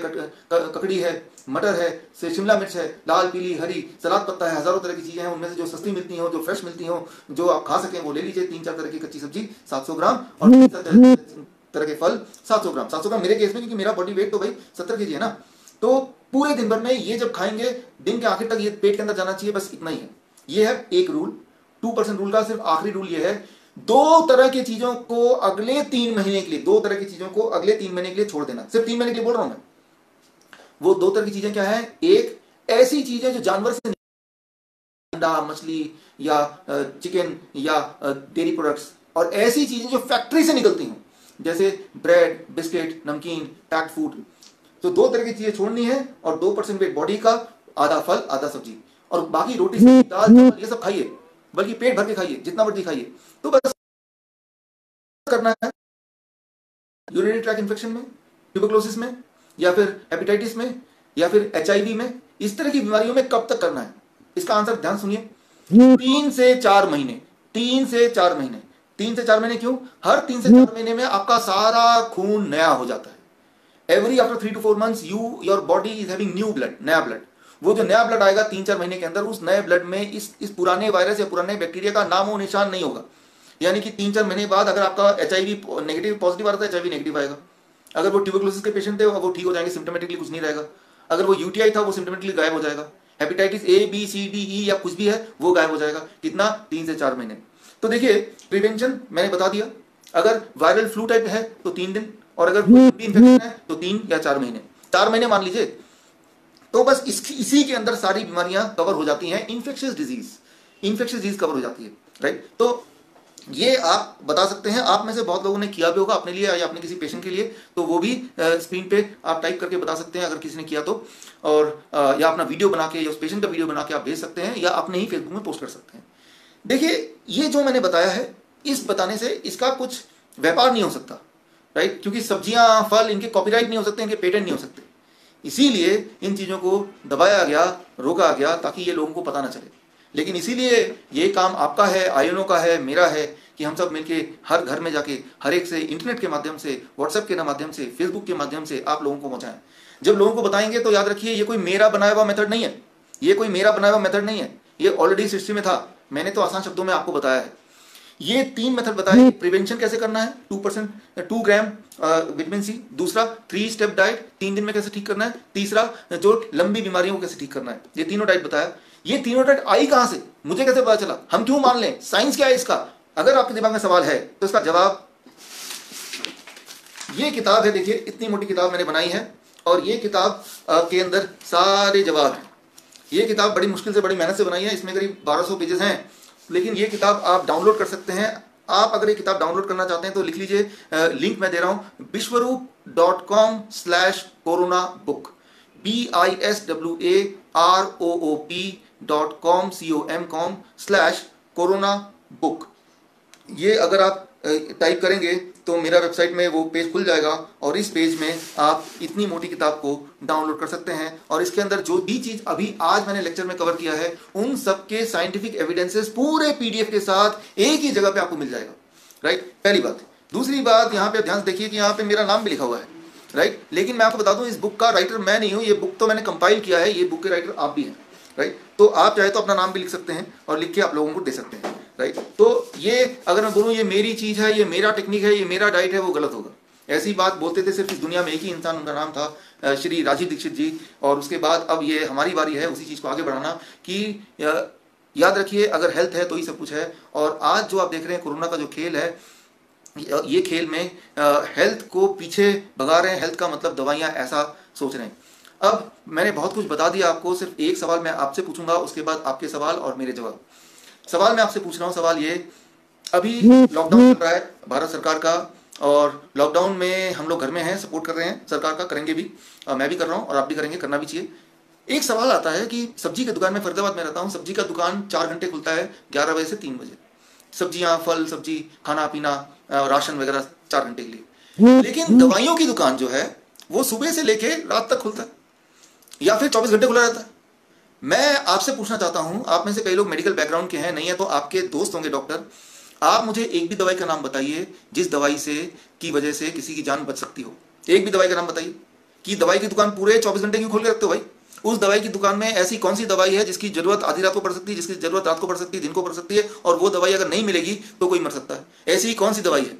ककड़ी है, मटर है, से शिमला मिर्च है, लाल, पीली, हरी, सलाद पत्ता है, हजारों तरह की चीजें हैं। उनमें से जो सस्ती मिलती हो, जो फ्रेश मिलती हो, जो आप खा सकें, वो ले लीजिए। 3-4 तरह की कच्ची सब्जी 700 ग्राम और 3 तरह के फल 700 ग्राम। 700 ग्राम मेरे केस में, क्योंकि मेरा बॉडी वेट तो भाई 70 केजी है ना। तो पूरे दिन भर में ये जब खाएंगे, दिन के आखिर तक ये पेट के अंदर जाना चाहिए, बस इतना ही है। ये है एक रूल। 2% रूल का सिर्फ आखिरी रूल ये है, 2 तरह की चीजों को अगले 3 महीने के लिए, 2 तरह की चीजों को अगले 3 महीने के लिए छोड़ देना। सिर्फ 3 महीने के लिए बोल रहा हूं मैं। वो 2 तरह की चीजें क्या है? एक, ऐसी चीजें जो जानवर से, अंडा, मछली या चिकन या डेयरी प्रोडक्ट्स, और ऐसी चीजें जो फैक्ट्री से निकलती हूं, जैसे ब्रेड, बिस्किट, नमकीन, पैक्ड फूड। तो 2 तरह की चीजें छोड़नी है, और 2% वेट बॉडी का, आधा फल आधा सब्जी, और बाकी रोटी, दाल, चावल ये सब खाइए, बल्कि पेट भर के खाइए, जितना मर्जी खाइए। तो बस करना है यूरिनरी ट्रैक इन्फेक्शन में, ट्यूबरक्लोसिस में, या फिर हेपेटाइटिस में, या फिर एचआईवी में, इस तरह की बीमारियों में कब तक करना है? इसका आंसर ध्यान सुनिए, 3 से 4 महीने। 3 से 4 महीने। 3 से 4 महीने क्यों? हर 3 से 4 महीने में आपका सारा खून नया हो जाता है। Every after 3 to 4 months your body is having new blood, नया ब्लड। वो जो नया ब्लड आएगा 3-4 महीने के अंदर, उस नए ब्लड में इस पुराने वायरस या पुराने बैक्टीरिया का नामो निशान नहीं होगा। यानी कि 3-4 महीने बाद अगर आपका HIV नेगेटिव पॉजिटिव आ रहा था, HIV नेगेटिव आएगा। अगर वो ट्यूबरकुलोसिस के पेशेंट थे वो ठीक हो जाएंगे, सिम्टोमेटिकली कुछ नहीं रहेगा। अगर वो UTI था वो सिम्टोमेटिकली गायब हो जाएगा। Hepatitis A B C D E या कुछ भी है वो गायब हो जाएगा। कितना? 3 से 4 महीने। तो देखिए प्रिवेंशन मैंने बता दिया। अगर वायरल फ्लू टाइप है तो 3 दिन, और अगर कोई इन्फेक्शन है तो 3 या 4 महीने। 4 महीने मान लीजिए, तो बस इसी के अंदर सारी बीमारियां कवर हो जाती हैं। इन्फेक्शियस डिजीज कवर हो जाती है, राइट। तो ये आप बता सकते हैं। आप में से बहुत लोगों ने किया भी होगा अपने लिए या अपने किसी पेशेंट के लिए, तो वो भी स्क्रीन पे आप टाइप करके बता सकते हैं अगर किसी ने किया तो, और या अपना वीडियो बना के या उस पेशेंट का वीडियो बना के आप भेज सकते हैं या अपने ही फेसबुक में पोस्ट कर सकते हैं। देखिए ये जो मैंने बताया है, इस बताने से इसका कुछ व्यापार नहीं हो सकता, राइट, क्योंकि सब्जियां फल इनके कॉपीराइट नहीं हो सकते, इनके पेटेंट नहीं हो सकते। इसीलिए इन चीज़ों को दबाया गया, रोका गया, ताकि ये लोगों को पता ना चले। लेकिन इसीलिए ये काम आपका है, आयनों का है, मेरा है, कि हम सब मिलके हर घर में जाके हर एक से इंटरनेट के माध्यम से, व्हाट्सएप के माध्यम से, फेसबुक के माध्यम से आप लोगों को पहुंचाएं। जब लोगों को बताएंगे तो याद रखिए ये कोई मेरा बनाया हुआ मेथड नहीं है, ये कोई मेरा बनाया हुआ मेथड नहीं है, ये ऑलरेडी सिस्टम में था। मैंने तो आसान शब्दों में आपको बताया है। ये 3 मेथड बताए। प्रिवेंशन कैसे करना है, 2 ग्राम विटामिन सी। दूसरा 3 स्टेप डाइट, 3 दिन में कैसे ठीक करना है। तीसरा जो लंबी बीमारियों को कैसे ठीक करना है। ये तीनों डाइट बताया। ये तीनों डाइट आई कहां से, मुझे कैसे पता चला, हम क्यों मान लें, साइंस क्या है इसका? अगर आपके दिमाग में सवाल है तो इसका जवाब ये किताब है। देखिए इतनी मोटी किताब मैंने बनाई है और ये किताब के अंदर सारे जवाब हैं। ये किताब बड़ी मुश्किल से, बड़ी मेहनत से बनाई है। इसमें करीब 1200 पेजेस हैं, लेकिन ये किताब आप डाउनलोड कर सकते हैं। आप अगर ये किताब डाउनलोड करना चाहते हैं तो लिख लीजिए, लिंक मैं दे रहा हूं, biswaroop.com/corona book, biswaroop.com/corona book। ये अगर आप टाइप करेंगे तो मेरा वेबसाइट में वो पेज खुल जाएगा और इस पेज में आप इतनी मोटी किताब को डाउनलोड कर सकते हैं। और इसके अंदर जो भी चीज अभी आज मैंने लेक्चर में कवर किया है, उन सबके साइंटिफिक एविडेंसेस पूरे PDF के साथ एक ही जगह पे आपको मिल जाएगा, राइट। पहली बात। दूसरी बात, यहाँ पे ध्यान देखिए कि यहाँ पे मेरा नाम भी लिखा हुआ है, राइट। लेकिन मैं आपको बता दूं, इस बुक का राइटर मैं नहीं हूँ, ये बुक तो मैंने कंपाइल किया है, ये बुक के राइटर आप भी हैं, राइट। तो आप चाहे तो अपना नाम भी लिख सकते हैं और लिख के आप लोगों को दे सकते हैं, राइट। तो ये अगर मैं बोलूँ ये मेरी चीज़ है, ये मेरा टेक्निक है, ये मेरा डाइट है, वो गलत होगा। ऐसी बात बोलते थे सिर्फ इस दुनिया में एक ही इंसान, उनका नाम था श्री राजीव दीक्षित जी। और उसके बाद अब ये हमारी बारी है उसी चीज़ को आगे बढ़ाना कि याद रखिए अगर हेल्थ है तो ही सब कुछ है। और आज जो आप देख रहे हैं कोरोना का जो खेल है, ये खेल में हेल्थ को पीछे भगा रहे हैं। हेल्थ का मतलब दवाइयाँ, ऐसा सोच रहे हैं। अब मैंने बहुत कुछ बता दिया आपको, सिर्फ एक सवाल मैं आपसे पूछूंगा, उसके बाद आपके सवाल और मेरे जवाब। सवाल मैं आपसे पूछ रहा हूँ, सवाल ये, अभी लॉकडाउन चल रहा है भारत सरकार का, और लॉकडाउन में हम लोग घर में हैं, सपोर्ट कर रहे हैं सरकार का, करेंगे भी, मैं भी कर रहा हूँ और आप भी करेंगे, करना भी चाहिए। एक सवाल आता है कि सब्जी की दुकान में, फरीदाबाद में रहता हूँ, सब्जी का दुकान 4 घंटे खुलता है, 11 बजे से 3 बजे। सब्जियाँ, फल, सब्जी, खाना पीना, राशन वगैरह 4 घंटे के लिए। लेकिन दवाइयों की दुकान जो है वो सुबह से लेके रात तक खुलता है या फिर 24 घंटे खुला रहता है। मैं आपसे पूछना चाहता हूं, आप में से कई लोग मेडिकल बैकग्राउंड के हैं, नहीं है तो आपके दोस्त होंगे डॉक्टर, आप मुझे एक भी दवाई का नाम बताइए जिस दवाई से की वजह से किसी की जान बच सकती हो। एक भी दवाई का नाम बताइए। कि दवाई की दुकान पूरे 24 घंटे क्यों खोल के रखते हो भाई? उस दवाई की दुकान में ऐसी कौन सी दवाई है जिसकी जरूरत आधी रात को पड़ सकती है, जिसकी जरूरत रात को पड़ सकती है, दिन को पड़ सकती है, और वो दवाई अगर नहीं मिलेगी तो कोई मर सकता है? ऐसी कौन सी दवाई है?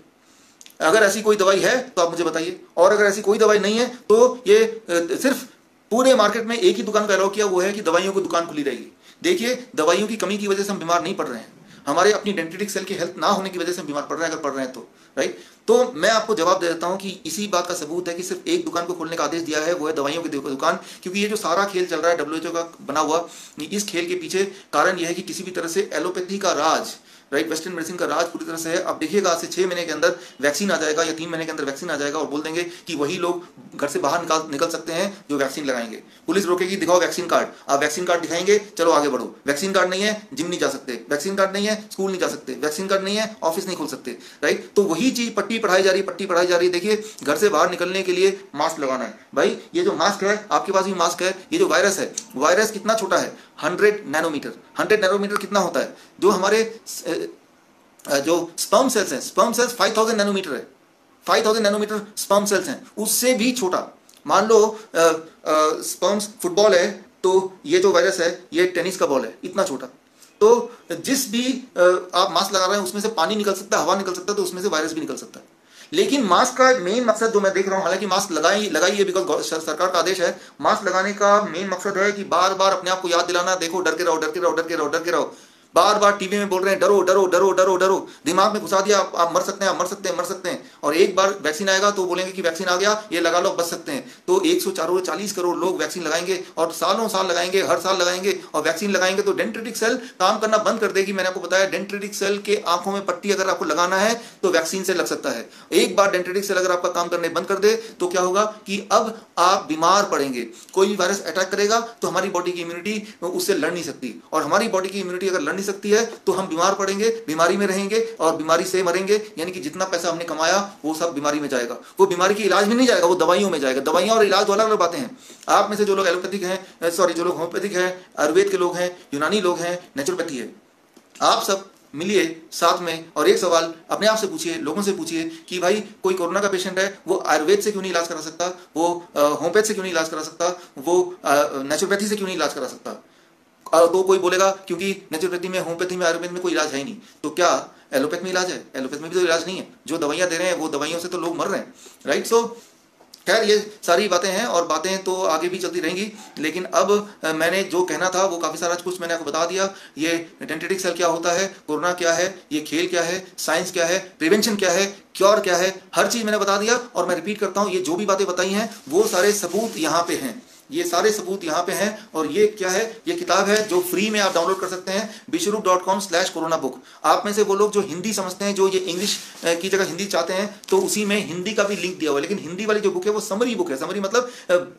अगर ऐसी कोई दवाई है तो आप मुझे बताइए, और अगर ऐसी कोई दवाई नहीं है तो ये सिर्फ पूरे मार्केट में एक ही दुकान का अलाउ किया, वो है कि दवाइयों की दुकान खुली रहेगी। देखिए दवाइयों की कमी की वजह से हम बीमार नहीं पड़ रहे हैं, हमारे अपनी डेंटिटिक सेल की हेल्थ ना होने की वजह से हम बीमार पड़ रहे हैं, अगर पड़ रहे हैं तो, राइट। तो मैं आपको जवाब दे देता हूं कि इसी बात का सबूत है कि सिर्फ एक दुकान को खोलने का आदेश दिया है, वो है दवाइयों की दुकान। क्योंकि ये जो सारा खेल चल रहा है WHO का बना हुआ, इस खेल के पीछे कारण यह है कि किसी भी तरह से एलोपैथी का राज, राइट, वेस्टर्न मेडिसिन का राज पूरी तरह से है। अब देखिएगा आज से 6 महीने के अंदर वैक्सीन आ जाएगा या 3 महीने के अंदर वैक्सीन आ जाएगा, और बोल देंगे कि वही लोग घर से बाहर निकल सकते हैं जो वैक्सीन लगाएंगे। पुलिस रोकेगी, दिखाओ वैक्सीन कार्ड, आप वैक्सीन कार्ड दिखाएंगे, चलो आगे बढ़ो। वैक्सीन कार्ड नहीं है, जिम नहीं जा सकते, वैक्सीन कार्ड नहीं है, स्कूल नहीं जा सकते, वैक्सीन कार्ड नहीं है, ऑफिस नहीं खोल सकते, राइट। तो वही चीज पट्टी पढ़ाई जा रही है, पट्टी पढ़ाई जा रही है। देखिए घर से बाहर निकलने के लिए मास्क लगाना है भाई, ये जो मास्क है, आपके पास भी मास्क है, ये जो वायरस है, वायरस कितना छोटा है, 100 नैनोमीटर। 100 नैनोमीटर कितना होता है? जो हमारे जो स्पर्म सेल्स हैं, स्पर्म सेल्स 5000 नैनोमीटर है, 5000 नैनोमीटर स्पर्म सेल्स हैं, उससे भी छोटा। मान लो स्पर्म्स फुटबॉल है, तो ये जो वायरस है ये टेनिस का बॉल है, इतना छोटा। तो जिस भी आप मास्क लगा रहे हैं उसमें से पानी निकल सकता है, हवा निकल सकता है, तो उसमें से वायरस भी निकल सकता है। लेकिन मास्क का मेन मकसद जो मैं देख रहा हूं, हालांकि मास्क लगाइए बिकॉज सरकार का आदेश है, मास्क लगाने का मेन मकसद है कि बार बार अपने आप को याद दिलाना, देखो डर के रहो, डर के रहो, डर के रहो, डर के रहो। बार बार टीवी में बोल रहे हैं डरो डरो डरो डरो डरो, दिमाग में घुसा दिया आप मर सकते हैं, आप मर सकते हैं, मर सकते हैं। और एक बार वैक्सीन आएगा तो बोलेंगे कि वैक्सीन आ गया, ये लगा लो, बच सकते हैं। तो 140 करोड़ लोग वैक्सीन लगाएंगे और सालों साल लगाएंगे, हर साल लगाएंगे। और वैक्सीन लगाएंगे तो डेंड्रिटिक सेल काम करना बंद कर देगी। मैंने आपको बताया डेंड्रिटिक सेल के आंखों में पट्टी अगर आपको लगाना है तो वैक्सीन से लग सकता है। एक बार डेंड्रिटिक सेल अगर आपका काम करने बंद कर दे तो क्या होगा कि अब आप बीमार पड़ेंगे। कोई भी वायरस अटैक करेगा तो हमारी बॉडी की इम्यूनिटी उससे लड़ नहीं सकती, और हमारी बॉडी की इम्यूनिटी अगर लड़ नहीं सकती है तो हम बीमार पड़ेंगे, बीमारी में रहेंगे और बीमारी से मरेंगे। यानी कि जितना पैसा हमने कमाया वो सब बीमारी में जाएगा। वो बीमारी की इलाज में नहीं जाएगा, वो दवाइयों में जाएगा। दवाइयां और इलाज दो अलग अलग बातें हैं। आप में से जो लोग एलोपैथिक हैं, सॉरी, जो लोग होम्योपैथिक हैं, आयुर्वेद के लोग हैं, यूनानी लोग हैं, नेचुरोपैथी है, आप सब मिलिए साथ में और एक सवाल अपने आप से पूछिए, लोगों से पूछिए कि भाई कोई कोरोना का पेशेंट है, वो आयुर्वेद से क्यों नहीं इलाज करा सकता, वो होम्योपैथ से क्यों नहीं इलाज करा सकता, वो नेचुरोपैथी से क्यों नहीं इलाज करा सकता। तो कोई बोलेगा क्योंकि नेचुरोपैथी में, होम्योपैथी में, आयुर्वेद में कोई इलाज है ही नहीं। तो क्या एलोपैथ में इलाज है? एलोपैथ में भी तो इलाज नहीं है। जो दवाइयां दे रहे हैं वो दवाइयों से तो लोग मर रहे हैं, राइट। सो खैर ये सारी बातें हैं और बातें तो आगे भी चलती रहेंगी। लेकिन अब मैंने जो कहना था वो काफ़ी सारा कुछ मैंने आपको बता दिया। ये डेंड्रिटिक सेल क्या होता है, कोरोना क्या है, ये खेल क्या है, साइंस क्या है, प्रिवेंशन क्या है, क्योर क्या है, हर चीज़ मैंने बता दिया। और मैं रिपीट करता हूँ, ये जो भी बातें बताई हैं वो सारे सबूत यहाँ पे हैं, ये सारे सबूत यहाँ पे हैं। और ये क्या है, ये किताब है जो फ्री में आप डाउनलोड कर सकते हैं, bishrup.com/corona book। आप में से वो लोग जो हिंदी समझते हैं, जो ये इंग्लिश की जगह हिंदी चाहते हैं, तो उसी में हिंदी का भी लिंक दिया हुआ है। लेकिन हिंदी वाली जो बुक है वो समरी बुक है। समरी मतलब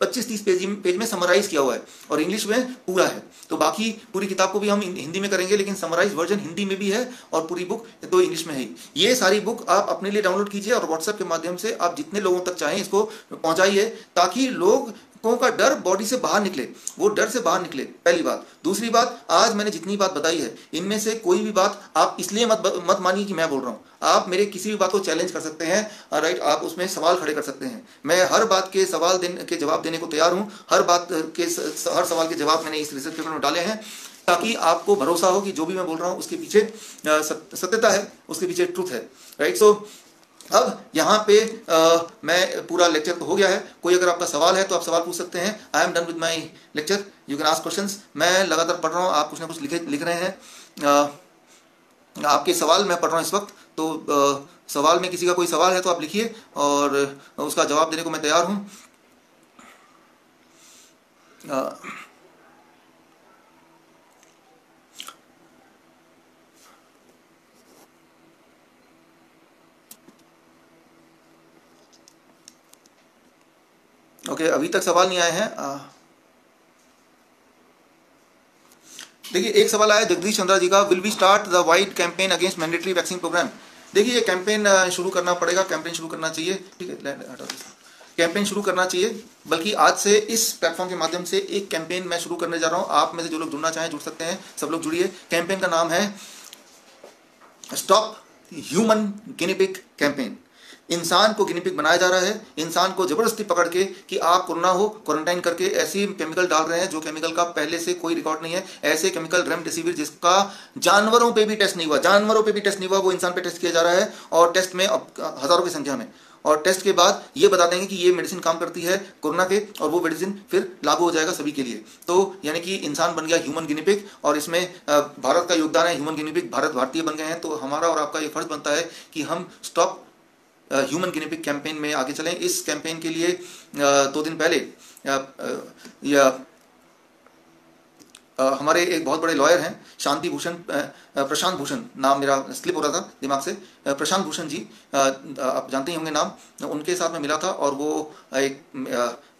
25-30 पेज में समराइज किया हुआ है और इंग्लिश में पूरा है। तो बाकी पूरी किताब को भी हम हिंदी में करेंगे, लेकिन समराइज वर्जन हिंदी में भी है और पूरी बुक तो इंग्लिश में है। ये सारी बुक आप अपने लिए डाउनलोड कीजिए और व्हाट्सएप के माध्यम से आप जितने लोगों तक चाहें इसको पहुंचाइए, ताकि लोग का डर बॉडी से बाहर निकले, वो डर से बाहर निकले, पहली बात। दूसरी बात, आज मैंने जितनी बात बताई है इनमें से कोई भी बात आप इसलिए मत मानिए कि मैं बोल रहा हूं। आप मेरे किसी भी बात को चैलेंज कर सकते हैं, राइट, आप उसमें सवाल खड़े कर सकते हैं। मैं हर बात के जवाब देने को तैयार हूं। हर सवाल के जवाब मैंने इस रिसर्च पेपर में डाले हैं, ताकि आपको भरोसा हो कि जो भी मैं बोल रहा हूं उसके पीछे सत्यता है, उसके पीछे ट्रूथ है, राइट। सो अब यहाँ पे मैं पूरा लेक्चर तो हो गया है। कोई अगर आपका सवाल है तो आप सवाल पूछ सकते हैं। I am done with my lecture, you can ask questions. मैं लगातार पढ़ रहा हूँ, आप कुछ ना कुछ लिख रहे हैं। आपके सवाल मैं पढ़ रहा हूँ इस वक्त, तो सवाल में किसी का कोई सवाल है तो आप लिखिए और उसका जवाब देने को मैं तैयार हूँ। ओके, अभी तक सवाल नहीं आए हैं। देखिए, एक सवाल आया जगदीश चंद्रा जी का, will we start the wide campaign against mandatory vaccine programme. देखिए, ये कैंपेन शुरू करना पड़ेगा, कैंपेन शुरू करना चाहिए, ठीक है, कैंपेन शुरू करना चाहिए। बल्कि आज से इस प्लेटफॉर्म के माध्यम से एक कैंपेन मैं शुरू करने जा रहा हूँ। आप में से जो लोग जुड़ना चाहें जुड़ सकते हैं, सब लोग जुड़िए। कैंपेन का नाम है stop human guinea pig campaign. इंसान को गिनी पिग बनाया जा रहा है, इंसान को जबरदस्ती पकड़ के कि आप कोरोना हो, क्वारंटाइन करके ऐसी केमिकल डाल रहे हैं जो केमिकल का पहले से कोई रिकॉर्ड नहीं है। ऐसे केमिकल रेमडेसिविर जिसका जानवरों पे भी टेस्ट नहीं हुआ, वो इंसान पे टेस्ट किया जा रहा है, और टेस्ट में हजारों की संख्या में। और टेस्ट के बाद ये बता देंगे कि ये मेडिसिन काम करती है कोरोना के, और वो मेडिसिन फिर लागू हो जाएगा सभी के लिए। तो यानी कि इंसान बन गया ह्यूमन गिनी पिग, और इसमें भारत का योगदान है। ह्यूमन गिनी पिग भारतीय बन गए हैं, तो हमारा और आपका ये फर्ज बनता है कि हम stop human guinea pig campaign में आगे चलें। इस कैंपेन के लिए 2 दिन पहले हमारे एक बहुत बड़े लॉयर हैं, प्रशांत भूषण नाम, मेरा स्लिप हो रहा था दिमाग से, प्रशांत भूषण जी, आप जानते ही होंगे नाम। उनके साथ में मिला था और वो एक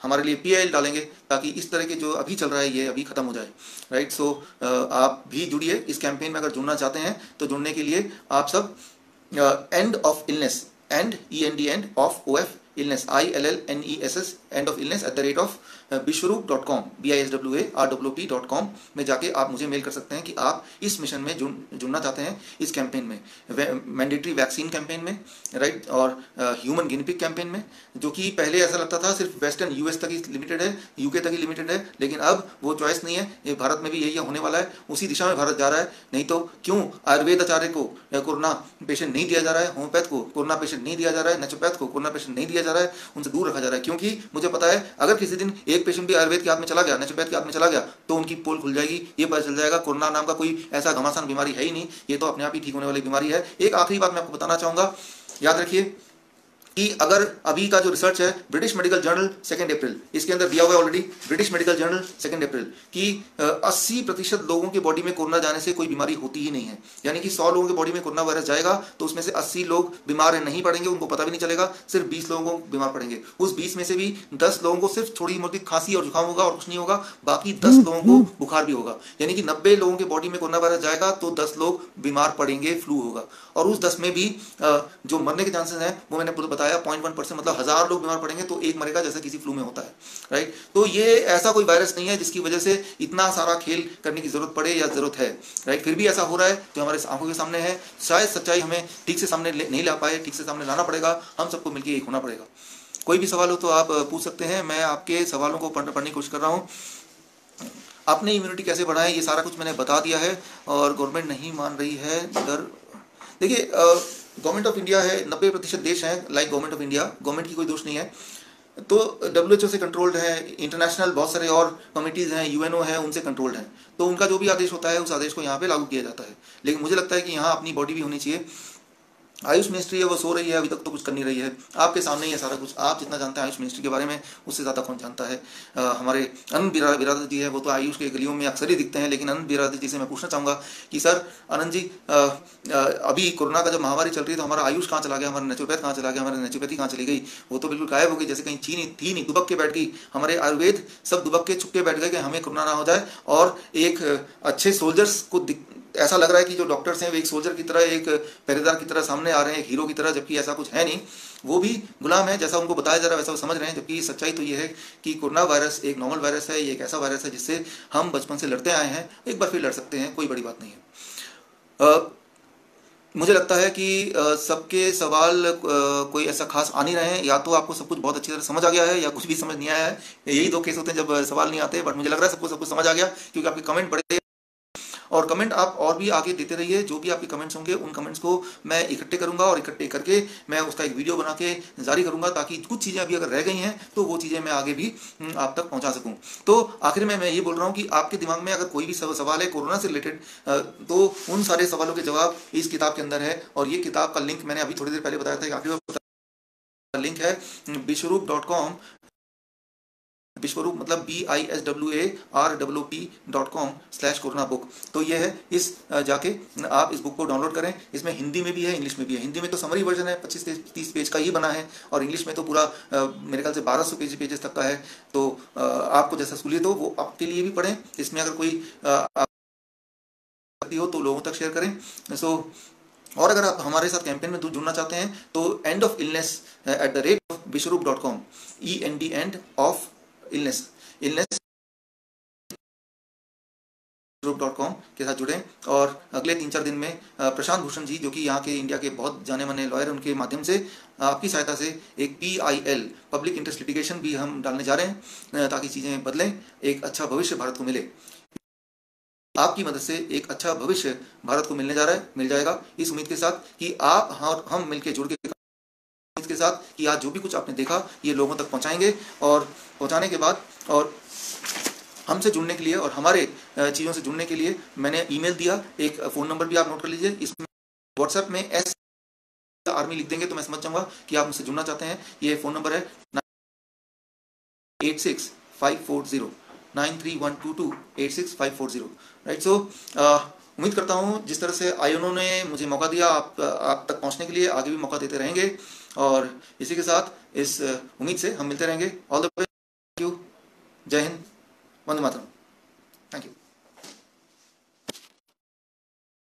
हमारे लिए PIL डालेंगे, ताकि इस तरह के जो अभी चल रहा है ये अभी खत्म हो जाए, राइट। सो आप भी जुड़िए इस कैंपेन में। अगर जुड़ना चाहते हैं तो जुड़ने के लिए आप सब end of illness, and END of OF illness, ILLNESS, end of illness @ bishwaroop.com BISWAROOP.com में जाके आप मुझे मेल कर सकते हैं कि आप इस मिशन में जुड़ना चाहते हैं, इस कैंपेन में, मैंडेटरी वैक्सीन कैंपेन में, राइट, और ह्यूमन गिनिपिग कैंपेन में, जो कि पहले ऐसा लगता था सिर्फ वेस्टर्न यूएस तक ही लिमिटेड है, यूके तक ही लिमिटेड है, लेकिन अब वो चॉइस नहीं है, ये भारत में भी यही होने वाला है। उसी दिशा में भारत जा रहा है। नहीं तो क्यों आयुर्वेद आचार्य को कोरोना पेशेंट नहीं दिया जा रहा है, होम्योपैथ को कोरोना पेशेंट नहीं दिया जा रहा है, नेचुरोपैथ को कोरोना पेशेंट नहीं दिया जा रहा है, उनसे दूर रखा जा रहा है। क्योंकि मुझे पता है अगर किसी दिन एक पेशेंट भी आयुर्वेद के हाथ में चला गया, नेचुरोपैथ के हाथ में चला गया, तो उनकी पोल खुल जाएगी। ये पता चल जाएगा कोरोना नाम का कोई ऐसा घमासान बीमारी है ही नहीं, ये तो अपने आप ही ठीक होने वाली बीमारी है। एक आखिरी बात मैं आपको बताना चाहूंगा, याद रखिए कि अगर अभी का जो रिसर्च है ब्रिटिश मेडिकल जर्नल 2 अप्रैल, इसके अंदर दिया हुआ है ऑलरेडी, ब्रिटिश मेडिकल जर्नल 2 अप्रैल कि 80% लोगों के बॉडी में कोरोना जाने से कोई बीमारी होती ही नहीं है। यानी कि 100 लोगों के बॉडी में कोरोना वायरस जाएगा तो उसमें से 80 लोग बीमार नहीं पड़ेंगे, उनको पता भी नहीं चलेगा, सिर्फ 20 लोगों को बीमार पड़ेंगे। उस 20 में से भी 10 लोगों को सिर्फ थोड़ी मोटी खांसी और जुकाम होगा और कुछ नहीं होगा, बाकी 10 लोगों को बुखार भी होगा। यानी कि 90 लोगों के बॉडी में कोरोना वायरस जाएगा तो 10 लोग बीमार पड़ेंगे, फ्लू होगा। और उस 10 में भी जो मरने के चांसेस हैं वो मैंने बताया 0.1%, मतलब 1000 लोग बीमार पड़ेंगे तो एक मरेगा, जैसे किसी फ्लू में होता है, राइट। तो ये ऐसा कोई वायरस नहीं है जिसकी वजह से इतना सारा खेल करने की जरूरत पड़े या जरूरत है, राइट। फिर भी ऐसा हो रहा है जो हमारे आंखों के सामने है। शायद सच्चाई हमें ठीक से सामने नहीं ला पाए, ठीक से सामने लाना पड़ेगा, हम सबको मिलकर एक होना पड़ेगा। कोई भी सवाल हो तो आप पूछ सकते हैं, मैं आपके सवालों को पढ़ने की कोशिश कर रहा हूँ। आपने इम्यूनिटी कैसे बढ़ाएं ये सारा कुछ मैंने बता दिया है। और गवर्नमेंट नहीं मान रही है डर, देखिए गवर्नमेंट ऑफ इंडिया है, 90% देश हैं like government of India, government की कोई दोष नहीं है, तो WHO से कंट्रोल्ड है, इंटरनेशनल बहुत सारे और कमिटीज़ हैं, UNO है, उनसे कंट्रोल्ड है, तो उनका जो भी आदेश होता है उस आदेश को यहाँ पे लागू किया जाता है। लेकिन मुझे लगता है कि यहाँ अपनी बॉडी भी होनी चाहिए। आयुष मिनिस्ट्री है वो सो रही है, अभी तक तो कुछ कर नहीं रही है। आपके सामने ही है सारा कुछ, आप जितना जानते हैं आयुष मिनिस्ट्री के बारे में उससे ज़्यादा कौन जानता है। हमारे आनंद बिरादर जी है, वो तो आयुष के गलियों में अक्सर ही दिखते हैं, लेकिन आनंद बिरादर जी से मैं पूछना चाहूँगा कि सर आनंद जी, अभी कोरोना का जब महामारी चल रही है तो हमारा आयुष कहाँ चला गया, हमारा नेचुरोपैथ कहाँ चला गया, हमारी नेचुरोपैथी कहाँ चली गई? वो तो बिल्कुल गायब हो गई, जैसे कहीं थी नहीं, दुबक के बैठ गई। हमारे आयुर्वेद सब दुबक के छुप के बैठ गए कि हमें कोरोना ना हो जाए, और एक अच्छे सोल्जर्स को ऐसा लग रहा है कि जो डॉक्टर्स हैं वो एक सोल्जर की तरह, एक पहरेदार की तरह सामने आ रहे हैं, एक हीरो की तरह, जबकि ऐसा कुछ है नहीं। वो भी गुलाम है, जैसा उनको बताया जा रहा है वैसा वो समझ रहे हैं। जबकि सच्चाई तो ये है कि कोरोना वायरस एक नॉर्मल वायरस है, ये एक ऐसा वायरस है जिससे हम बचपन से लड़ते आए हैं, एक बार फिर लड़ सकते हैं, कोई बड़ी बात नहीं है। मुझे लगता है कि सबके सवाल कोई ऐसा खास आ नहीं रहे हैं, या तो आपको सब कुछ बहुत अच्छी तरह समझ आ गया है या कुछ भी समझ नहीं आया है। यही 2 केस होते हैं जब सवाल नहीं आते, बट मुझे लग रहा है सबको सब कुछ समझ आ गया, क्योंकि आपके कमेंट बड़े, और कमेंट आप और भी आगे देते रहिए। जो भी आपके कमेंट्स होंगे उन कमेंट्स को मैं इकट्ठे करूंगा, और इकट्ठे करके मैं उसका एक वीडियो बना के जारी करूंगा, ताकि कुछ चीज़ें अभी अगर रह गई हैं तो वो चीज़ें मैं आगे भी आप तक पहुंचा सकूं। तो आखिर में मैं ये बोल रहा हूं कि आपके दिमाग में अगर कोई भी सवाल है कोरोना से रिलेटेड, तो उन सारे सवालों के जवाब इस किताब के अंदर है। और ये किताब का लिंक मैंने अभी थोड़ी देर पहले बताया था, आखिरी लिंक है bishwaroop.com, विश्वरूप मतलब BISWAROOP.com/कोरोना बुक। तो ये है, इस जाके आप इस बुक को डाउनलोड करें। इसमें हिंदी में भी है, इंग्लिश में भी है। हिंदी में तो समरी वर्जन है, 25-30 पेज का ही बना है, और इंग्लिश में तो पूरा मेरे ख्याल से 1200 पेजेस तक का है। तो आपको जैसा सहूलियत हो वो आपके लिए भी पढ़ें। इसमें अगर कोई हो तो लोगों तक शेयर करें। और अगर आप हमारे साथ कैंपेन में जुड़ना चाहते हैं तो endofillness@bishwaroop.com, END of illness bishwaroop.com के साथ जुड़ें। और अगले 3-4 दिन में प्रशांत भूषण जी, जो कि यहाँ के इंडिया के बहुत जाने माने लॉयर, उनके माध्यम से आपकी सहायता से एक PIL पब्लिक इंटरेस्ट लिटिगेशन भी हम डालने जा रहे हैं, ताकि चीज़ें बदलें, एक अच्छा भविष्य भारत को मिले। आपकी मदद से एक अच्छा भविष्य भारत को मिलने जा रहा है, मिल जाएगा, इस उम्मीद के साथ कि आप हम मिलकर जुड़ के, के साथ कि आज जो भी कुछ आपने देखा ये लोगों तक पहुंचाएंगे, और पहुंचाने के बाद और हमसे जुड़ने के लिए और हमारे चीज़ों से जुड़ने के लिए मैंने ईमेल दिया। एक फ़ोन नंबर भी आप नोट कर लीजिए, इसमें व्हाट्सएप में S आर्मी लिख देंगे तो मैं समझ जाऊंगा कि आप मुझसे जुड़ना चाहते हैं। ये फ़ोन नंबर है 9312286540, राइट। सो उम्मीद करता हूँ जिस तरह से आयोनो ने मुझे मौका दिया आप तक पहुँचने के लिए, आगे भी मौका देते रहेंगे। और इसी के साथ इस उम्मीद से हम मिलते रहेंगे। All the best, thank you, जय हिंद, वंदे मातरम।